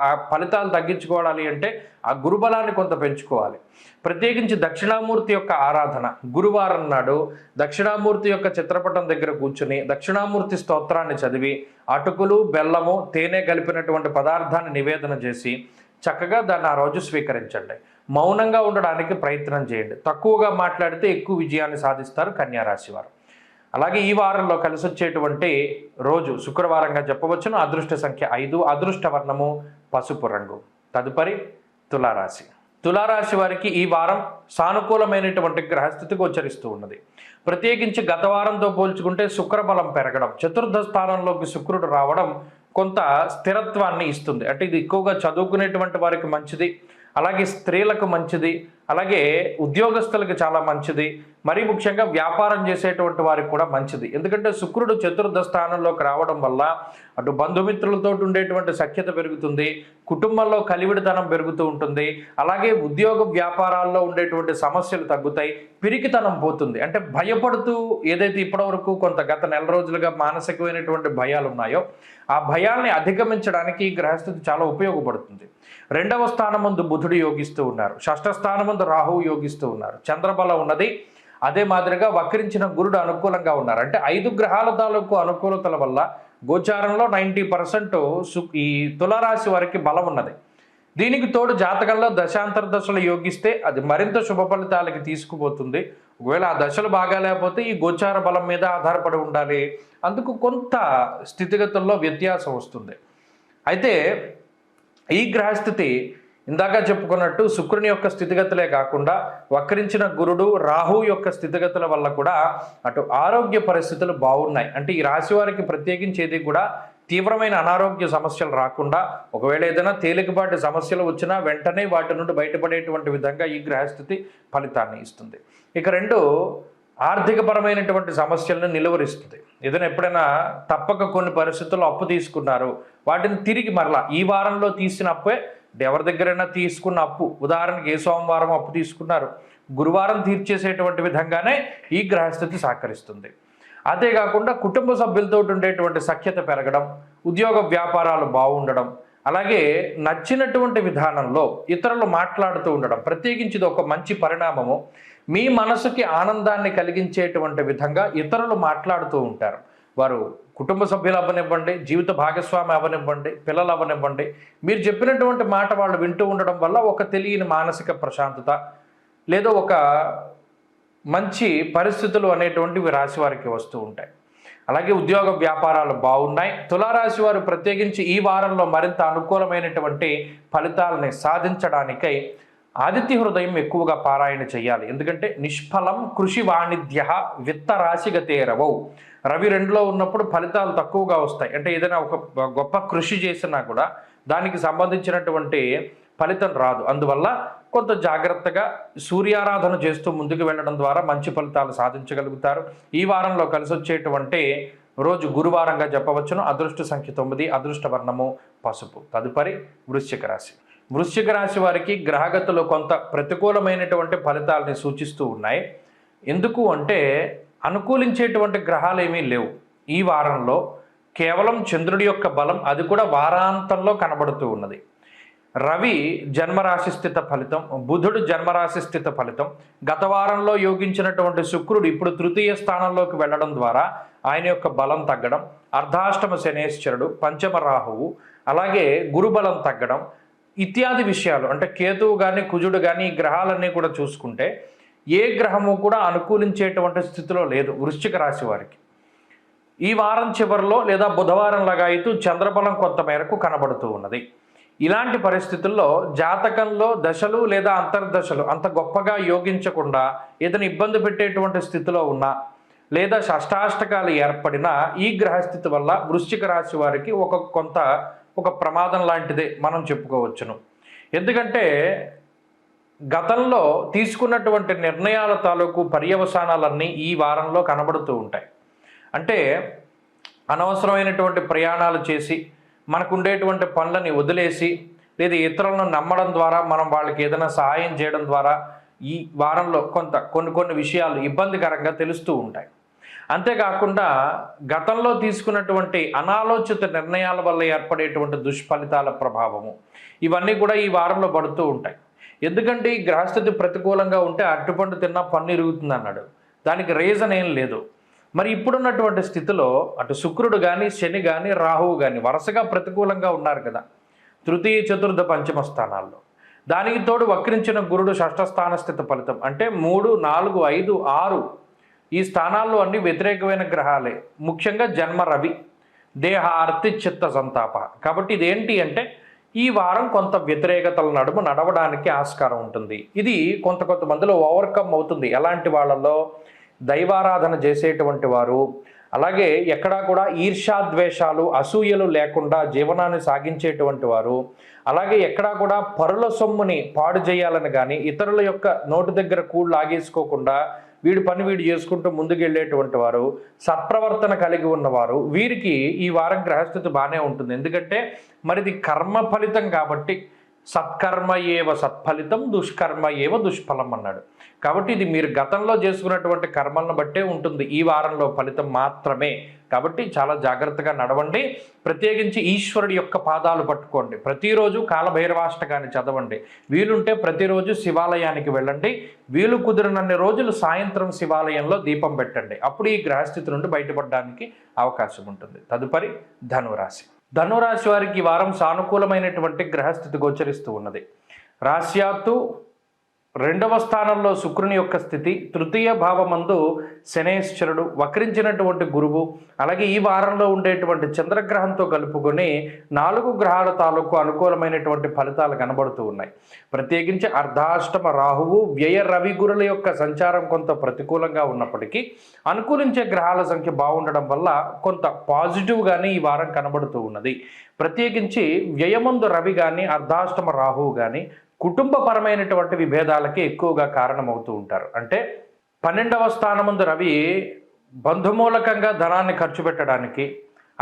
ఆ ఫలితాలు తగ్గించుకోవాలి అంటే ఆ గురుబలాన్ని కొంత పెంచుకోవాలి. ప్రత్యేకించి దక్షిణామూర్తి యొక్క ఆరాధన గురువారం నాడు దక్షిణామూర్తి యొక్క చిత్రపటం దగ్గర కూర్చుని దక్షిణామూర్తి స్తోత్రాన్ని చదివి అటుకులు, బెల్లము, తేనె కలిపినటువంటి పదార్థాన్ని నివేదన చేసి చక్కగా దాన్ని ఆ రోజు స్వీకరించండి. మౌనంగా ఉండడానికి ప్రయత్నం చేయండి. తక్కువగా మాట్లాడితే ఎక్కువ విజయాన్ని సాధిస్తారు కన్యారాశి వారు. అలాగే ఈ వారంలో కలిసి వచ్చేటువంటి రోజు శుక్రవారంగా చెప్పవచ్చును. అదృష్ట సంఖ్య 5, అదృష్ట వర్ణము పసుపు రంగు. తదుపరి తులారాశి. తులారాశి వారికి ఈ వారం సానుకూలమైనటువంటి గ్రహస్థితి గోచరిస్తూ ఉన్నది. ప్రత్యేకించి గత వారంతో పోల్చుకుంటే శుక్రబలం పెరగడం, చతుర్థ స్థానంలోకి శుక్రుడు రావడం కొంత స్థిరత్వాన్ని ఇస్తుంది. అంటే ఇది ఎక్కువగా చదువుకునేటువంటి వారికి మంచిది, అలాగే స్త్రీలకు మంచిది, అలాగే ఉద్యోగస్తులకు చాలా మంచిది, మరీ ముఖ్యంగా వ్యాపారం చేసేటువంటి వారికి కూడా మంచిది. ఎందుకంటే శుక్రుడు చతుర్థ స్థానంలోకి రావడం వల్ల అటు బంధుమిత్రులతో ఉండేటువంటి సఖ్యత పెరుగుతుంది, కుటుంబంలో కలివిడితనం పెరుగుతూ ఉంటుంది. అలాగే ఉద్యోగ వ్యాపారాల్లో ఉండేటువంటి సమస్యలు తగ్గుతాయి, పిరికితనం పోతుంది. అంటే భయపడుతూ ఏదైతే ఇప్పటివరకు గత నెల రోజులుగా మానసికమైనటువంటి భయాలు ఉన్నాయో ఆ భయాల్ని అధిగమించడానికి ఈ గ్రహస్థితి చాలా ఉపయోగపడుతుంది. 2వ స్థానం ముందు బుధుడు యోగిస్తూ ఉన్నారు, 6వ స్థానం ముందు రాహువు యోగిస్తూ ఉన్నారు, చంద్రబలం ఉన్నది. అదే మాదిరిగా వక్రించిన గురుడు అనుకూలంగా ఉన్నారు. అంటే 5 గ్రహాల తాలూకు అనుకూలతల వల్ల గోచారంలో 90% ఈ తులారాశి వారికి బలం ఉన్నది. దీనికి తోడు జాతకంలో దశాంతర దశలు యోగిస్తే అది మరింత శుభ ఫలితాలకి తీసుకుపోతుంది. ఒకవేళ ఆ దశలు బాగా లేకపోతే ఈ గోచార బలం మీద ఆధారపడి ఉండాలి. అందుకు కొంత స్థితిగతుల్లో వ్యత్యాసం వస్తుంది. అయితే ఈ గ్రహస్థితి ఇందాక చెప్పుకున్నట్టు శుక్రుని యొక్క స్థితిగతులే కాకుండా వక్రించిన గురుడు రాహు యొక్క స్థితిగతుల వల్ల కూడా అటు ఆరోగ్య పరిస్థితులు బాగున్నాయి. అంటే ఈ రాశి వారికి ప్రత్యేకించి ఏది కూడా తీవ్రమైన అనారోగ్య సమస్యలు రాకుండా, ఒకవేళ ఏదైనా తేలికపాటి సమస్యలు వచ్చినా వెంటనే వాటి నుండి బయటపడేటువంటి విధంగా ఈ గ్రహస్థితి ఫలితాన్ని ఇస్తుంది. ఇక 2 ఆర్థికపరమైనటువంటి సమస్యలను నిలువరిస్తుంది. ఏదైనా ఎప్పుడైనా తప్పక కొన్ని పరిస్థితుల్లో అప్పు తీసుకున్నారు, వాటిని తిరిగి మరలా ఈ వారంలో తీసిన అప్పే ఎవరి దగ్గరైనా తీసుకున్న అప్పు, ఉదాహరణకి ఏ సోమవారం అప్పు తీసుకున్నారు, గురువారం తీర్చేసేటువంటి విధంగానే ఈ గ్రహస్థితి సహకరిస్తుంది. అంతేకాకుండా కుటుంబ సభ్యులతో ఉండేటువంటి సఖ్యత పెరగడం, ఉద్యోగ వ్యాపారాలు బాగుండడం, అలాగే నచ్చినటువంటి విధానంలో ఇతరులు మాట్లాడుతూ ఉండడం, ప్రత్యేకించి ఇది ఒక మంచి పరిణామము. మీ మనసుకి ఆనందాన్ని కలిగించేటువంటి విధంగా ఇతరులు మాట్లాడుతూ ఉంటారు. వారు కుటుంబ సభ్యులు అవ్వనివ్వండి, జీవిత భాగస్వామి అవ్వనివ్వండి, పిల్లలు అవ్వనివ్వండి, మీరు చెప్పినటువంటి మాట వాళ్ళు వింటూ ఉండడం వల్ల ఒక తెలియని మానసిక ప్రశాంతత లేదా ఒక మంచి పరిస్థితులు అనేటువంటివి రాశి వారికి వస్తూ ఉంటాయి. అలాగే ఉద్యోగ వ్యాపారాలు బాగున్నాయి. తులారాశి వారు ప్రత్యేకించి ఈ వారంలో మరింత అనుకూలమైనటువంటి ఫలితాలని సాధించడానికై ఆదిత్య హృదయం ఎక్కువగా పారాయణ చేయాలి. ఎందుకంటే నిష్ఫలం కృషి వాణిజ్య విత్త రాశిగతేరవౌ. రవి 2లో ఉన్నప్పుడు ఫలితాలు తక్కువగా వస్తాయి. అంటే ఏదైనా ఒక గొప్ప కృషి చేసినా కూడా దానికి సంబంధించినటువంటి ఫలితం రాదు. అందువల్ల కొంత జాగ్రత్తగా సూర్యారాధన చేస్తూ ముందుకు వెళ్ళడం ద్వారా మంచి ఫలితాలు సాధించగలుగుతారు. ఈ వారంలో కలిసి వచ్చేటువంటి రోజు గురువారంగా చెప్పవచ్చును. అదృష్ట సంఖ్య 9, అదృష్ట వర్ణము పసుపు. తదుపరి వృశ్చిక రాశి. వృశ్చిక రాశి వారికి గ్రహగతులు కొంత ప్రతికూలమైనటువంటి ఫలితాలని సూచిస్తూ ఉన్నాయి. ఎందుకు అంటే అనుకూలించేటువంటి గ్రహాలు ఏమీ లేవు. ఈ వారంలో కేవలం చంద్రుడి యొక్క బలం, అది కూడా వారాంతంలో కనబడుతూ ఉన్నది. రవి జన్మరాశి స్థిత ఫలితం, బుధుడు జన్మరాశి స్థిత ఫలితం. గత వారంలో యోగించినటువంటి శుక్రుడు ఇప్పుడు 3వ స్థానంలోకి వెళ్ళడం ద్వారా ఆయన యొక్క బలం తగ్గడం, అర్ధాష్టమ శనేశ్వరుడు, పంచమ రాహువు, అలాగే గురుబలం తగ్గడం ఇత్యాది విషయాలు. అంటే కేతువు కానీ కుజుడు కానీ ఈ గ్రహాలన్నీ కూడా చూసుకుంటే ఏ గ్రహము కూడా అనుకూలించేటువంటి స్థితిలో లేదు వృశ్చిక రాశి వారికి. ఈ వారం చివరిలో లేదా బుధవారం లగాయితూ చంద్రబలం కొంత మేరకు కనబడుతూ ఉన్నది. ఇలాంటి పరిస్థితుల్లో జాతకంలో దశలు లేదా అంతర్దశలు అంత గొప్పగా యోగించకుండా ఏదైనా ఇబ్బంది పెట్టేటువంటి స్థితిలో ఉన్నా లేదా షష్టాష్టకాలు ఏర్పడినా ఈ గ్రహస్థితి వల్ల వృశ్చిక రాశి వారికి ఒక ప్రమాదం లాంటిదే మనం చెప్పుకోవచ్చును. ఎందుకంటే గతంలో తీసుకున్నటువంటి నిర్ణయాల తాలూకు పర్యవసానాలన్నీ ఈ వారంలో కనబడుతూ ఉంటాయి. అంటే అనవసరమైనటువంటి ప్రయాణాలు చేసి మనకుండేటువంటి పనులని వదిలేసి లేదా ఇతరులను నమ్మడం ద్వారా మనం వాళ్ళకి ఏదైనా సహాయం చేయడం ద్వారా ఈ వారంలో కొన్ని విషయాలు ఇబ్బందికరంగా తెలుస్తూ ఉంటాయి. అంతేకాకుండా గతంలో తీసుకున్నటువంటి అనాలోచిత నిర్ణయాల వల్ల ఏర్పడేటువంటి దుష్ఫలితాల ప్రభావము ఇవన్నీ కూడా ఈ వారంలో పడుతూ ఉంటాయి. ఎందుకంటే ఈ గ్రహస్థితి ప్రతికూలంగా ఉంటే అరటిపండు తిన్నా పన్ను ఇరుగుతుంది అన్నాడు. దానికి రీజన్ ఏం లేదు. మరి ఇప్పుడున్నటువంటి స్థితిలో అటు శుక్రుడు కానీ శని కానీ రాహువు కానీ వరుసగా ప్రతికూలంగా ఉన్నారు కదా 3వ, 4వ, 5వ స్థానాల్లో. దానికి తోడు వక్రించిన గురుడు షష్ఠ స్థాన స్థిత ఫలితం. అంటే 3, 4, 5, 6 ఈ స్థానాల్లో అన్ని వ్యతిరేకమైన గ్రహాలే. ముఖ్యంగా జన్మ రవి దేహ ఆర్తి చిత్త సంతాప. కాబట్టి ఇదేంటి అంటే ఈ వారం కొంత వ్యతిరేకతల నడుమ నడవడానికి ఆస్కారం ఉంటుంది. ఇది కొంతమందిలో ఓవర్కమ్ అవుతుంది. ఎలాంటి వాళ్ళలో దైవారాధన చేసేటువంటి వారు, అలాగే ఎక్కడా కూడా ఈర్ష్యాద్వేషాలు అసూయలు లేకుండా జీవనాన్ని సాగించేటువంటి వారు, అలాగే ఎక్కడా కూడా పరుల సొమ్ముని పాడు చేయాలని కానీ ఇతరుల యొక్క నోటి దగ్గర కూళ్ళు ఆగేసుకోకుండా వీడి పని వీడు చేసుకుంటూ ముందుకు వెళ్ళేటువంటి వారు, సత్ప్రవర్తన కలిగి ఉన్నవారు, వీరికి ఈ వారం గ్రహస్థితి బాగానే ఉంటుంది. ఎందుకంటే మరిది కర్మ ఫలితం కాబట్టి సత్కర్మ ఏవ సత్ఫలితం, దుష్కర్మ ఏవ దుష్ఫలం అన్నాడు. కాబట్టి ఇది మీరు గతంలో చేసుకున్నటువంటి కర్మలను బట్టే ఉంటుంది ఈ వారంలో ఫలితం మాత్రమే. కాబట్టి చాలా జాగ్రత్తగా నడవండి. ప్రత్యేకించి ఈశ్వరుడి యొక్క పాదాలు పట్టుకోండి. ప్రతిరోజు కాలభైరవాష్టకాన్ని చదవండి. వీలుంటే ప్రతిరోజు శివాలయానికి వెళ్ళండి. వీలు కుదిరినన్ని రోజులు సాయంత్రం శివాలయంలో దీపం పెట్టండి. అప్పుడు ఈ గ్రహస్థితి నుండి బయటపడడానికి అవకాశం ఉంటుంది. తదుపరి ధనురాశి. ధనురాశి వారికి ఈ వారం సానుకూలమైనటువంటి గ్రహస్థితి గోచరిస్తూ ఉన్నది. రాశ్యాత్తు 2వ స్థానంలో శుక్రుని యొక్క స్థితి, 3వ భావమందు శనేశ్వరుడు, వక్రించినటువంటి గురువు, అలాగే ఈ వారంలో ఉండేటువంటి చంద్రగ్రహంతో కలుపుకొని 4 గ్రహాల తాలూకు అనుకూలమైనటువంటి ఫలితాలు కనబడుతూ ఉన్నాయి. ప్రత్యేకించి అర్ధాష్టమ రాహువు, వ్యయ రవి గురుల యొక్క సంచారం కొంత ప్రతికూలంగా ఉన్నప్పటికీ అనుకూలించే గ్రహాల సంఖ్య బాగుండడం వల్ల కొంత పాజిటివ్గానే ఈ వారం కనబడుతూ ఉన్నది. ప్రత్యేకించి వ్యయమందు రవి కానీ అర్ధాష్టమ రాహువు కానీ కుటుంబపరమైనటువంటి విభేదాలకి ఎక్కువగా కారణమవుతూ ఉంటారు. అంటే 12వ స్థానమందు రవి బంధుమూలకంగా ధనాన్ని ఖర్చు పెట్టడానికి,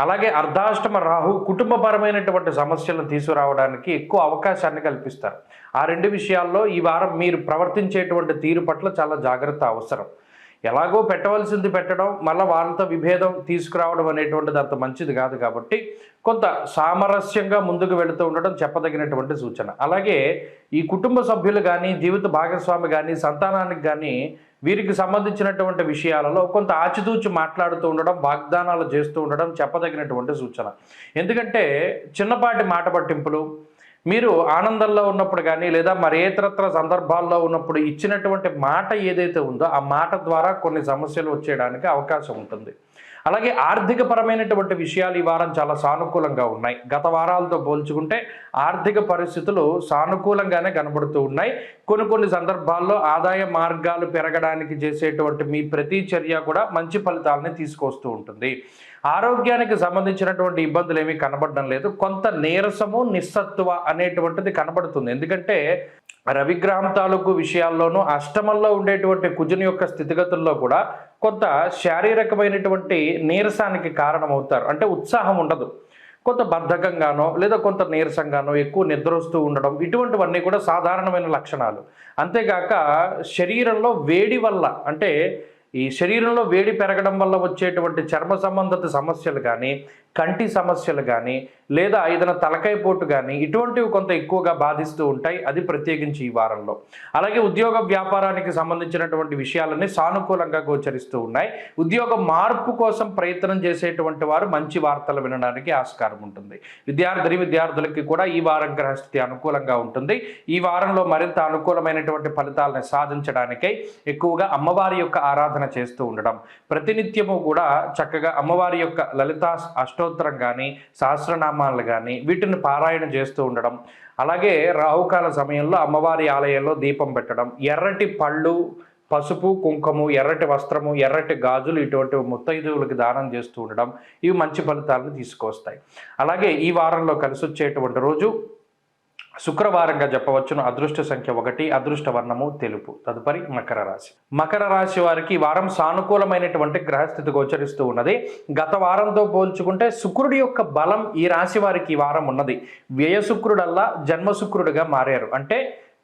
అలాగే అర్ధాష్టమ రాహు కుటుంబపరమైనటువంటి సమస్యలను తీసుకురావడానికి ఎక్కువ అవకాశాన్ని కల్పిస్తారు. ఆ 2 విషయాల్లో ఈ వారం మీరు ప్రవర్తించేటువంటి తీరు పట్ల చాలా జాగ్రత్త అవసరం. ఎలాగో పెట్టవలసింది పెట్టడం, మళ్ళీ వాళ్ళతో విభేదం తీసుకురావడం అనేటువంటిది అంత మంచిది కాదు. కాబట్టి కొంత సామరస్యంగా ముందుకు వెళుతూ ఉండడం చెప్పదగినటువంటి సూచన. అలాగే ఈ కుటుంబ సభ్యులు కానీ, జీవిత భాగస్వామి కానీ, సంతానానికి కానీ వీరికి సంబంధించినటువంటి విషయాలలో కొంత ఆచితూచి మాట్లాడుతూ ఉండడం, వాగ్దానాలు చేస్తూ ఉండడం చెప్పదగినటువంటి సూచన. ఎందుకంటే చిన్నపాటి మాట పట్టింపులు మీరు ఆనందంలో ఉన్నప్పుడు కానీ లేదా మరేతరత్ర సందర్భాల్లో ఉన్నప్పుడు ఇచ్చినటువంటి మాట ఏదైతే ఉందో ఆ మాట ద్వారా కొన్ని సమస్యలు వచ్చేయడానికి అవకాశం ఉంటుంది. అలాగే ఆర్థికపరమైనటువంటి విషయాలు ఈ వారం చాలా సానుకూలంగా ఉన్నాయి. గత వారాలతో పోల్చుకుంటే ఆర్థిక పరిస్థితులు సానుకూలంగానే కనబడుతూ ఉన్నాయి. కొన్ని సందర్భాల్లో ఆదాయ మార్గాలు పెరగడానికి చేసేటువంటి మీ ప్రతి చర్య కూడా మంచి ఫలితాలని తీసుకొస్తూ ఉంటుంది. ఆరోగ్యానికి సంబంధించినటువంటి ఇబ్బందులు ఏమీ కనబడడం లేదు. కొంత నీరసము, నిస్సత్తువ అనేటువంటిది కనబడుతుంది. ఎందుకంటే రవిగ్రహం తాలూకు విషయాల్లోనూ అష్టమంలో ఉండేటువంటి కుజుని యొక్క స్థితిగతుల్లో కూడా కొంత శారీరకమైనటువంటి నీరసానికి కారణమవుతారు. అంటే ఉత్సాహం ఉండదు, కొంత బద్ధకంగానో లేదా కొంత నీరసంగానో, ఎక్కువ నిద్ర వస్తూ ఉండడం, ఇటువంటివన్నీ కూడా సాధారణమైన లక్షణాలు. అంతేగాక శరీరంలో వేడి వల్ల, అంటే ఈ శరీరంలో వేడి పెరగడం వల్ల వచ్చేటువంటి చర్మ సంబంధిత సమస్యలు కానీ, కంటి సమస్యలు కానీ, లేదా ఏదైనా తలకాయ పోటు కానీ ఇటువంటివి కొంత ఎక్కువగా బాధిస్తూ ఉంటాయి. అది ప్రత్యేకించి ఈ వారంలో. అలాగే ఉద్యోగ వ్యాపారానికి సంబంధించినటువంటి విషయాలన్నీ సానుకూలంగా గోచరిస్తూ ఉన్నాయి. ఉద్యోగ మార్పు కోసం ప్రయత్నం చేసేటువంటి వారు మంచి వార్తలు వినడానికి ఆస్కారం ఉంటుంది. విద్యార్థులకి కూడా ఈ వారం గ్రహస్థితి అనుకూలంగా ఉంటుంది. ఈ వారంలో మరింత అనుకూలమైనటువంటి ఫలితాలను సాధించడానికై ఎక్కువగా అమ్మవారి యొక్క ఆరాధన చేస్తూ ఉండడం, ప్రతినిత్యము కూడా చక్కగా అమ్మవారి యొక్క లలితా అష్టోత్తరం కానీ, సహస్రనామాలు కానీ వీటిని పారాయణ చేస్తూ ఉండడం, అలాగే రాహుకాల సమయంలో అమ్మవారి ఆలయంలో దీపం పెట్టడం, ఎర్రటి పళ్ళు, పసుపు, కుంకుమ, ఎర్రటి వస్త్రము, ఎర్రటి గాజులు ఇటువంటి ముత్తైదువులకు దానం చేస్తూ ఉండడం ఇవి మంచి ఫలితాలను తీసుకొస్తాయి. అలాగే ఈ వారంలో కలిసి వచ్చేటువంటి రోజు శుక్రవారంగా చెప్పవచ్చును. అదృష్ట సంఖ్య 1, అదృష్ట వర్ణము తెలుపు. తదుపరి మకర రాశి. మకర రాశి వారికి ఈ వారం సానుకూలమైనటువంటి గ్రహస్థితి గోచరిస్తూ ఉన్నది. గత వారంతో పోల్చుకుంటే శుక్రుడి యొక్క బలం ఈ రాశి వారికి ఈ వారం ఉన్నది. వ్యయ శుక్రుడల్లా జన్మ శుక్రుడిగా మారారు. అంటే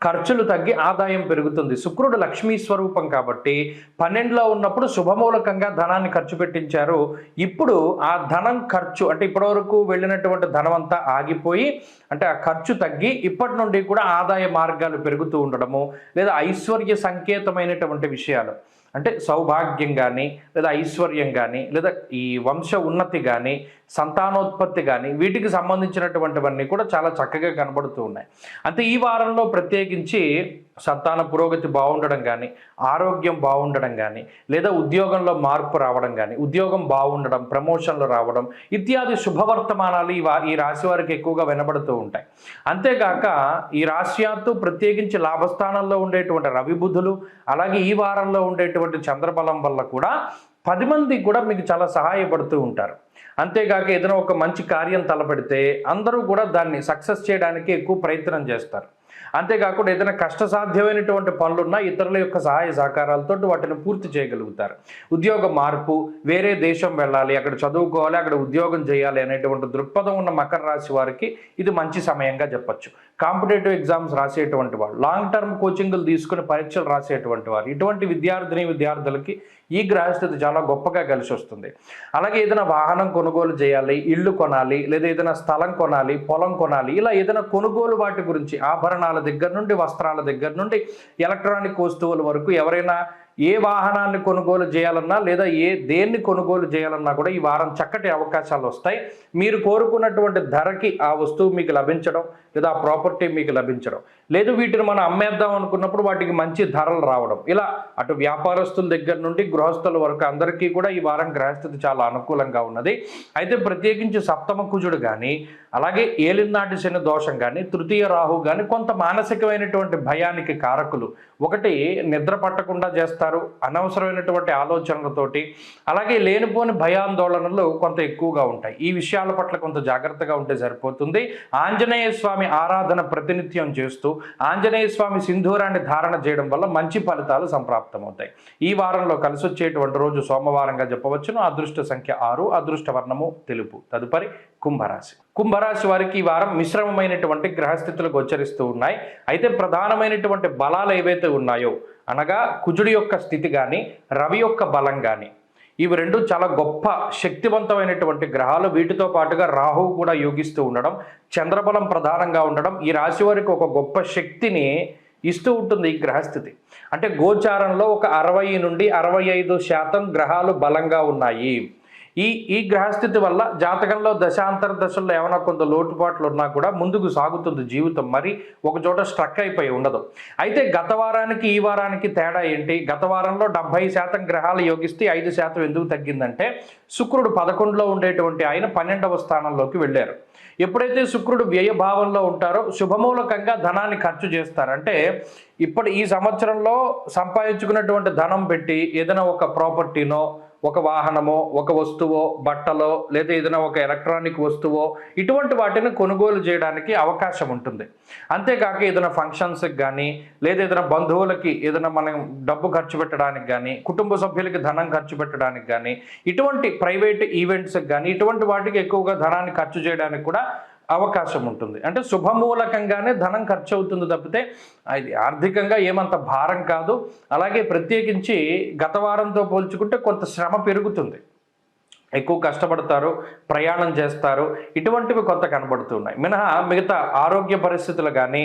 ఖర్చులు తగ్గి ఆదాయం పెరుగుతుంది. శుక్రుడు లక్ష్మీ స్వరూపం కాబట్టి 12లో ఉన్నప్పుడు శుభమూలకంగా ధనాన్ని ఖర్చు పెట్టించారు. ఇప్పుడు ఆ ధనం ఖర్చు, అంటే ఇప్పటివరకు వెళ్ళినటువంటి ధనం అంతా ఆగిపోయి, అంటే ఆ ఖర్చు తగ్గి ఇప్పటి నుండి కూడా ఆదాయ మార్గాలు పెరుగుతూ ఉండడము, లేదా ఐశ్వర్య సంకేతమైనటువంటి విషయాలు, అంటే సౌభాగ్యం కానీ, లేదా ఐశ్వర్యం కానీ, లేదా ఈ వంశ ఉన్నతి కానీ, సంతానోత్పత్తి కానీ వీటికి సంబంధించినటువంటివన్నీ కూడా చాలా చక్కగా కనబడుతూ ఉన్నాయి. అంటే ఈ వారంలో ప్రత్యేకించి సంతాన పురోగతి బాగుండడం కానీ, ఆరోగ్యం బాగుండడం కానీ, లేదా ఉద్యోగంలో మార్పు రావడం కానీ, ఉద్యోగం బాగుండడం, ప్రమోషన్లు రావడం ఇత్యాది శుభవర్తమానాలు ఈ రాశి వారికి ఎక్కువగా వినబడుతూ ఉంటాయి. అంతేగాక ఈ రాశ్యాత్తు ప్రత్యేకించి లాభస్థానంలో ఉండేటువంటి రవి బుధులు, అలాగే ఈ వారంలో ఉండేటువంటి చంద్రబలం వల్ల కూడా 10 మంది కూడా మీకు చాలా సహాయపడుతూ ఉంటారు. అంతేగాక ఏదైనా ఒక మంచి కార్యం తలపెడితే అందరూ కూడా దాన్ని సక్సెస్ చేయడానికి ఎక్కువ ప్రయత్నం చేస్తారు. అంతేకాకుండా ఏదైనా కష్టసాధ్యమైనటువంటి పనులున్నా ఇతరుల యొక్క సహాయ సహకారాలతో వాటిని పూర్తి చేయగలుగుతారు. ఉద్యోగ మార్పు, వేరే దేశం వెళ్ళాలి, అక్కడ చదువుకోవాలి, అక్కడ ఉద్యోగం చేయాలి అనేటువంటి దృక్పథం ఉన్న మకర రాశి వారికి ఇది మంచి సమయంగా చెప్పొచ్చు. కాంపిటేటివ్ ఎగ్జామ్స్ రాసేటువంటి వాళ్ళు, లాంగ్ టర్మ్ కోచింగ్లు తీసుకుని పరీక్షలు రాసేటువంటి వారు, ఇటువంటి విద్యార్థులకి ఈ గ్రహస్థితి చాలా గొప్పగా కలిసి వస్తుంది. అలాగే ఏదైనా వాహనం కొనుగోలు చేయాలి, ఇల్లు కొనాలి, లేదా ఏదైనా స్థలం కొనాలి, పొలం కొనాలి, ఇలా ఏదైనా కొనుగోలు వాటి గురించి ఆభరణాల దగ్గర నుండి, వస్త్రాల దగ్గర నుండి, ఎలక్ట్రానిక్ వస్తువుల వరకు ఎవరైనా ఏ వాహనాన్ని కొనుగోలు చేయాలన్నా లేదా దేన్ని కొనుగోలు చేయాలన్నా కూడా ఈ వారం చక్కటి అవకాశాలు వస్తాయి. మీరు కోరుకున్నటువంటి ధరకి ఆ వస్తువు మీకు లభించడం లేదా ఆ ప్రాపర్టీ మీకు లభించడం, లేదు వీటిని మనం అమ్మేద్దాం అనుకున్నప్పుడు వాటికి మంచి ధరలు రావడం, ఇలా అటు వ్యాపారస్తుల దగ్గర నుండి గృహస్థుల వరకు అందరికీ కూడా ఈ వారం గ్రహస్థితి చాలా అనుకూలంగా ఉన్నది. అయితే ప్రత్యేకించి సప్తమ కుజుడు కానీ, అలాగే ఏలినాటి శని దోషం కానీ, తృతీయ రాహు కానీ కొంత మానసికమైనటువంటి భయానికి కారకులు. ఒకటి, నిద్ర పట్టకుండా చేస్తారు అనవసరమైనటువంటి ఆలోచనలతోటి, అలాగే లేనిపోని భయాందోళనలు కొంత ఎక్కువగా ఉంటాయి. ఈ విషయాల పట్ల కొంత జాగ్రత్తగా ఉంటే సరిపోతుంది. ఆంజనేయ స్వామి ఆరాధన ప్రతినిత్యం చేస్తూ ఆంజనేయ స్వామి సింధూరాన్ని ధారణ చేయడం వల్ల మంచి ఫలితాలు సంప్రాప్తమవుతాయి. ఈ వారంలో కలిసి వచ్చేటువంటి రోజు సోమవారంగా చెప్పవచ్చును. అదృష్ట సంఖ్య 6, అదృష్ట వర్ణము తెలుపు. తదుపరి కుంభరాశి. కుంభరాశి వారికి ఈ వారం మిశ్రమమైనటువంటి గ్రహస్థితులు గోచరిస్తూ ఉన్నాయి. అయితే ప్రధానమైనటువంటి బలాలు ఏవైతే ఉన్నాయో, అనగా కుజుడి యొక్క స్థితి కానీ, రవి యొక్క బలం కానీ, ఇవి రెండు చాలా గొప్ప శక్తివంతమైనటువంటి గ్రహాలు. వీటితో పాటుగా రాహువు కూడా యోగిస్తూ ఉండడం, చంద్రబలం ప్రధానంగా ఉండడం ఈ రాశి వారికి ఒక గొప్ప శక్తిని ఇస్తూ ఉంటుంది ఈ గ్రహస్థితి. అంటే గోచారంలో ఒక 60 నుండి 65% గ్రహాలు బలంగా ఉన్నాయి. ఈ గ్రహస్థితి వల్ల జాతకంలో దశాంతర దశల్లో ఏమైనా కొంత లోటుపాట్లు ఉన్నా కూడా ముందుకు సాగుతుంది జీవితం, మరి ఒక చోట స్ట్రక్ అయిపోయి ఉండదు. అయితే గత వారానికి ఈ వారానికి తేడా ఏంటి? గత వారంలో 70% గ్రహాలు యోగిస్తే 5% ఎందుకు తగ్గిందంటే, శుక్రుడు 11లో ఉండేటువంటి ఆయన 12వ స్థానంలోకి వెళ్ళారు. ఎప్పుడైతే శుక్రుడు వ్యయభావంలో ఉంటారో శుభమూలకంగా ధనాన్ని ఖర్చు చేస్తారు. అంటే ఈ సంవత్సరంలో సంపాదించుకున్నటువంటి ధనం పెట్టి ఏదైనా ఒక ప్రాపర్టీనో, ఒక వాహనమో, ఒక వస్తువో, బట్టలో, లేదా ఏదైనా ఒక ఎలక్ట్రానిక్ వస్తువో, ఇటువంటి వాటిని కొనుగోలు చేయడానికి అవకాశం ఉంటుంది. అంతేకాక ఏదైనా ఫంక్షన్స్కి కానీ, లేదా ఏదైనా బంధువులకి ఏదైనా మనం డబ్బు ఖర్చు పెట్టడానికి కానీ, కుటుంబ సభ్యులకి ధనం ఖర్చు పెట్టడానికి కానీ, ఇటువంటి ప్రైవేట్ ఈవెంట్స్కి కానీ, ఇటువంటి వాటికి ఎక్కువగా ధనాన్ని ఖర్చు చేయడానికి కూడా అవకాశం ఉంటుంది. అంటే శుభమూలకంగానే ధనం ఖర్చు అవుతుంది తప్పితే అది ఆర్థికంగా ఏమంత భారం కాదు. అలాగే ప్రత్యేకించి గత వారంతో పోల్చుకుంటే కొంత శ్రమ పెరుగుతుంది, ఎక్కువ కష్టపడతారు, ప్రయాణం చేస్తారు, ఇటువంటివి కొంత కనబడుతున్నాయి. మిగతా ఆరోగ్య పరిస్థితులు కానీ,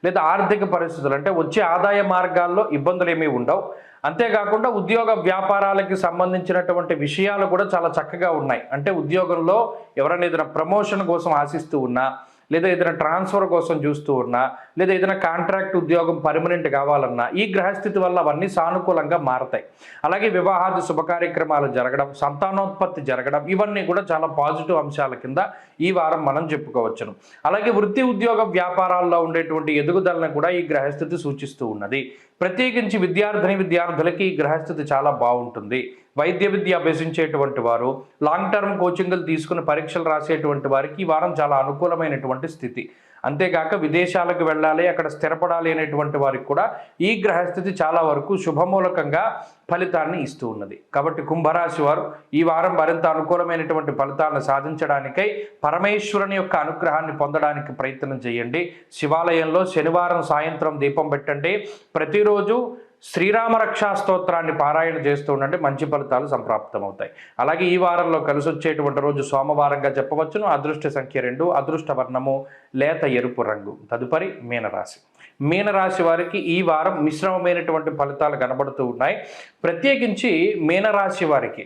లేదా ఆర్థిక పరిస్థితులు అంటే వచ్చే ఆదాయ మార్గాల్లో ఇబ్బందులు ఏమీ ఉండవు. అంతేకాకుండా ఉద్యోగ వ్యాపారాలకి సంబంధించినటువంటి విషయాలు కూడా చాలా చక్కగా ఉన్నాయి. అంటే ఉద్యోగంలో ఎవరైనా ఏదైనా ప్రమోషన్ కోసం ఆశిస్తూ ఉన్నా, లేదా ఏదైనా ట్రాన్స్ఫర్ కోసం చూస్తూ ఉన్నా, లేదా ఏదైనా కాంట్రాక్ట్ ఉద్యోగం పర్మనెంట్ కావాలన్నా ఈ గ్రహస్థితి వల్ల అవన్నీ సానుకూలంగా మారతాయి. అలాగే వివాహాది శుభకార్యక్రమాలు జరగడం, సంతానోత్పత్తి జరగడం, ఇవన్నీ కూడా చాలా పాజిటివ్ అంశాల కింద ఈ వారం మనం చెప్పుకోవచ్చును. అలాగే వృత్తి ఉద్యోగ వ్యాపారాల్లో ఉండేటువంటి ఎదుగుదలను కూడా ఈ గ్రహస్థితి సూచిస్తూ ఉన్నది. ప్రత్యేకించి విద్యార్థులకి ఈ గ్రహస్థితి చాలా బాగుంటుంది. వైద్య విద్య అభ్యసించేటువంటి వారు, లాంగ్ టర్మ్ కోచింగ్లు తీసుకుని పరీక్షలు రాసేటువంటి వారికి ఈ వారం చాలా అనుకూలమైనటువంటి స్థితి. అంతేకాక విదేశాలకు వెళ్ళాలి, అక్కడ స్థిరపడాలి అనేటువంటి వారికి కూడా ఈ గ్రహస్థితి చాలా వరకు శుభమూలకంగా ఫలితాన్ని ఇస్తూ ఉన్నది. కాబట్టి కుంభరాశి వారు ఈ వారం మరింత అనుకూలమైనటువంటి ఫలితాలను సాధించడానికై పరమేశ్వరుని యొక్క అనుగ్రహాన్ని పొందడానికి ప్రయత్నం చేయండి. శివాలయంలో శనివారం సాయంత్రం దీపం పెట్టండి. ప్రతిరోజు శ్రీరామ రక్షా స్తోత్రాన్ని పారాయణ చేస్తూ ఉండండి, మంచి ఫలితాలు సంప్రాప్తమవుతాయి. అలాగే ఈ వారంలో కలిసి వచ్చేటువంటి రోజు సోమవారంగా చెప్పవచ్చును. అదృష్ట సంఖ్య 2, అదృష్ట వర్ణము లేత ఎరుపు రంగు. తదుపరి మీనరాశి. మీనరాశి వారికి ఈ వారం మిశ్రమమైనటువంటి ఫలితాలు కనబడుతూ ఉన్నాయి. ప్రత్యేకించి మీనరాశి వారికి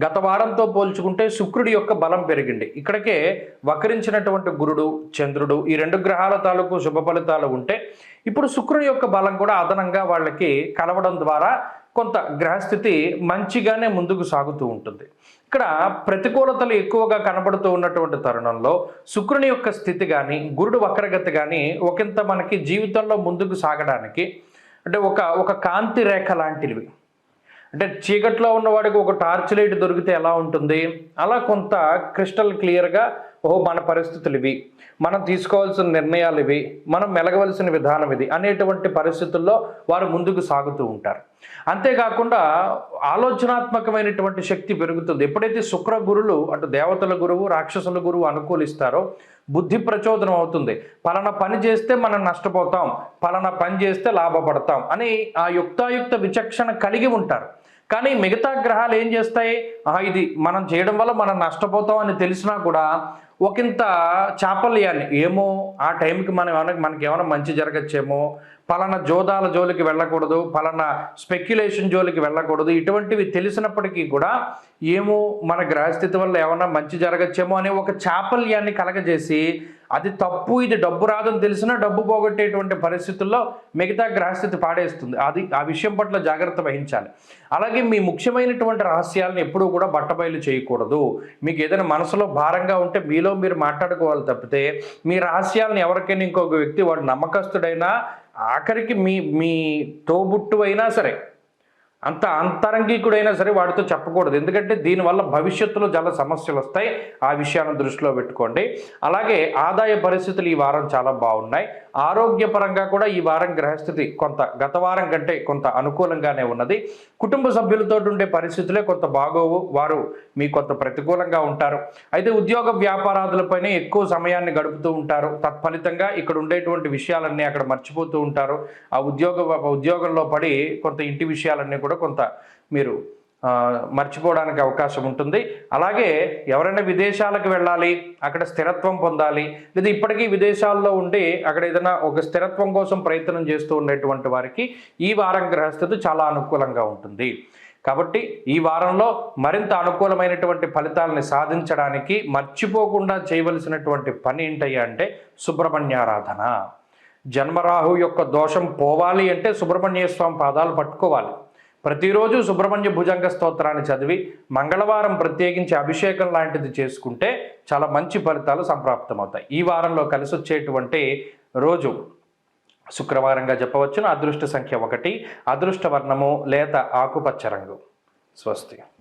గత వారంతో పోల్చుకుంటే శుక్రుడి యొక్క బలం పెరిగింది. ఇక్కడికే వక్రించినటువంటి గురుడు, చంద్రుడు, ఈ 2 గ్రహాల తాలూకు శుభ ఫలితాలు ఉంటే ఇప్పుడు శుక్రుడి యొక్క బలం కూడా అదనంగా వాళ్ళకి కలవడం ద్వారా కొంత గ్రహస్థితి మంచిగానే ముందుకు సాగుతూ ఉంటుంది. ఇక్కడ ప్రతికూలతలు ఎక్కువగా కనబడుతూ ఉన్నటువంటి తరుణంలో శుక్రుని యొక్క స్థితి కానీ, గురుడు వక్రగతి కానీ ఒకంత మనకి జీవితంలో ముందుకు సాగడానికి అంటే ఒక కాంతి రేఖ లాంటివి. అంటే చీకట్లో ఉన్నవాడికి ఒక టార్చ్ లైట్ దొరికితే ఎలా ఉంటుంది, అలా కొంత క్రిస్టల్ క్లియర్గా ఓహో మన పరిస్థితులు ఇవి, మనం తీసుకోవాల్సిన నిర్ణయాలు ఇవి, మనం మెలగవలసిన విధానం ఇది అనేటువంటి పరిస్థితుల్లో వారు ముందుకు సాగుతూ ఉంటారు. అంతేకాకుండా ఆలోచనాత్మకమైనటువంటి శక్తి పెరుగుతుంది. ఎప్పుడైతే శుక్ర గురులు అటు దేవతల గురువు రాక్షసుల గురువు అనుకూలిస్తారో బుద్ధి ప్రచోదనం అవుతుంది. పలానా పని చేస్తే మనం నష్టపోతాం, పలానా పని చేస్తే లాభపడతాం అని ఆ యుక్తాయుక్త విచక్షణ కలిగి ఉంటారు. కానీ మిగతా గ్రహాలు ఏం చేస్తాయి, ఇది మనం చేయడం వల్ల మనం నష్టపోతాం అని తెలిసినా కూడా ఒకంత చాపల్యాన్ని, ఏమో ఆ టైంకి మనకి ఏమైనా మంచి జరగచ్చేమో, పలానా జోదాల జోలికి వెళ్ళకూడదు, పలానా స్పెక్యులేషన్ జోలికి వెళ్ళకూడదు, ఇటువంటివి తెలిసినప్పటికీ కూడా ఏమో మన గ్రహస్థితి వల్ల ఏమైనా మంచి జరగచ్చేమో అనే ఒక చాపల్యాన్ని కలగజేసి, అది తప్పు ఇది డబ్బు రాదని తెలిసినా డబ్బు పోగొట్టేటువంటి పరిస్థితుల్లో మిగతా గ్రహస్థితి పాడేస్తుంది. ఆ విషయం పట్ల జాగ్రత్త వహించాలి. అలాగే మీ ముఖ్యమైనటువంటి రహస్యాలను ఎప్పుడూ కూడా బట్టబయలు చేయకూడదు. మీకు ఏదైనా మనసులో భారంగా ఉంటే మీలో మీరు మాట్లాడుకోవాలి తప్పితే మీ రహస్యాలను ఎవరికైనా ఇంకొక వ్యక్తి వాడు నమ్మకస్తుడైనా ఆఖరికి మీ తోబుట్టు అయినా సరే, అంత అంతరంగికుడైనా సరే వాడితో చెప్పకూడదు. ఎందుకంటే దీనివల్ల భవిష్యత్తులో చాలా సమస్యలు వస్తాయి. ఆ విషయాన్ని దృష్టిలో పెట్టుకోండి. అలాగే ఆదాయ పరిస్థితులు ఈ వారం చాలా బాగున్నాయి. ఆరోగ్యపరంగా కూడా ఈ వారం గ్రహస్థితి కొంత గత వారం కంటే కొంత అనుకూలంగానే ఉన్నది. కుటుంబ సభ్యులతో ఉండే పరిస్థితులే కొంత బాగోవు, వారు మీకు కొంత ప్రతికూలంగా ఉంటారు. అయితే ఉద్యోగ వ్యాపారాదులపైనే ఎక్కువ సమయాన్ని గడుపుతూ ఉంటారు. తత్ఫలితంగా ఇక్కడ ఉండేటువంటి విషయాలన్నీ అక్కడ మర్చిపోతూ ఉంటారు. ఆ ఉద్యోగంలో పడి కొంత ఇంటి విషయాలన్నీ కూడా కొంత మీరు మర్చిపోవడానికి అవకాశం ఉంటుంది. అలాగే ఎవరైనా విదేశాలకు వెళ్ళాలి, అక్కడ స్థిరత్వం పొందాలి, లేదా ఇప్పటికీ విదేశాల్లో ఉండి అక్కడ ఏదైనా ఒక స్థిరత్వం కోసం ప్రయత్నం చేస్తూ ఉండేటువంటి వారికి ఈ వారం గ్రహస్థితి చాలా అనుకూలంగా ఉంటుంది. కాబట్టి ఈ వారంలో మరింత అనుకూలమైనటువంటి ఫలితాలని సాధించడానికి మర్చిపోకుండా చేయవలసినటువంటి పని ఏంటయ్యా అంటే సుబ్రహ్మణ్యారాధన. జన్మరాహు యొక్క దోషం పోవాలి అంటే సుబ్రహ్మణ్య స్వామి పాదాలు పట్టుకోవాలి. ప్రతిరోజు సుబ్రహ్మణ్య భుజంగ స్తోత్రాన్ని చదివి మంగళవారం ప్రత్యేకించి అభిషేకం లాంటిది చేసుకుంటే చాలా మంచి ఫలితాలు సంప్రాప్తమవుతాయి. ఈ వారంలో కలిసి వచ్చేటువంటి రోజు శుక్రవారంగా చెప్పవచ్చును. అదృష్ట సంఖ్య 1, అదృష్ట వర్ణము లేత ఆకుపచ్చ రంగు. స్వస్తి.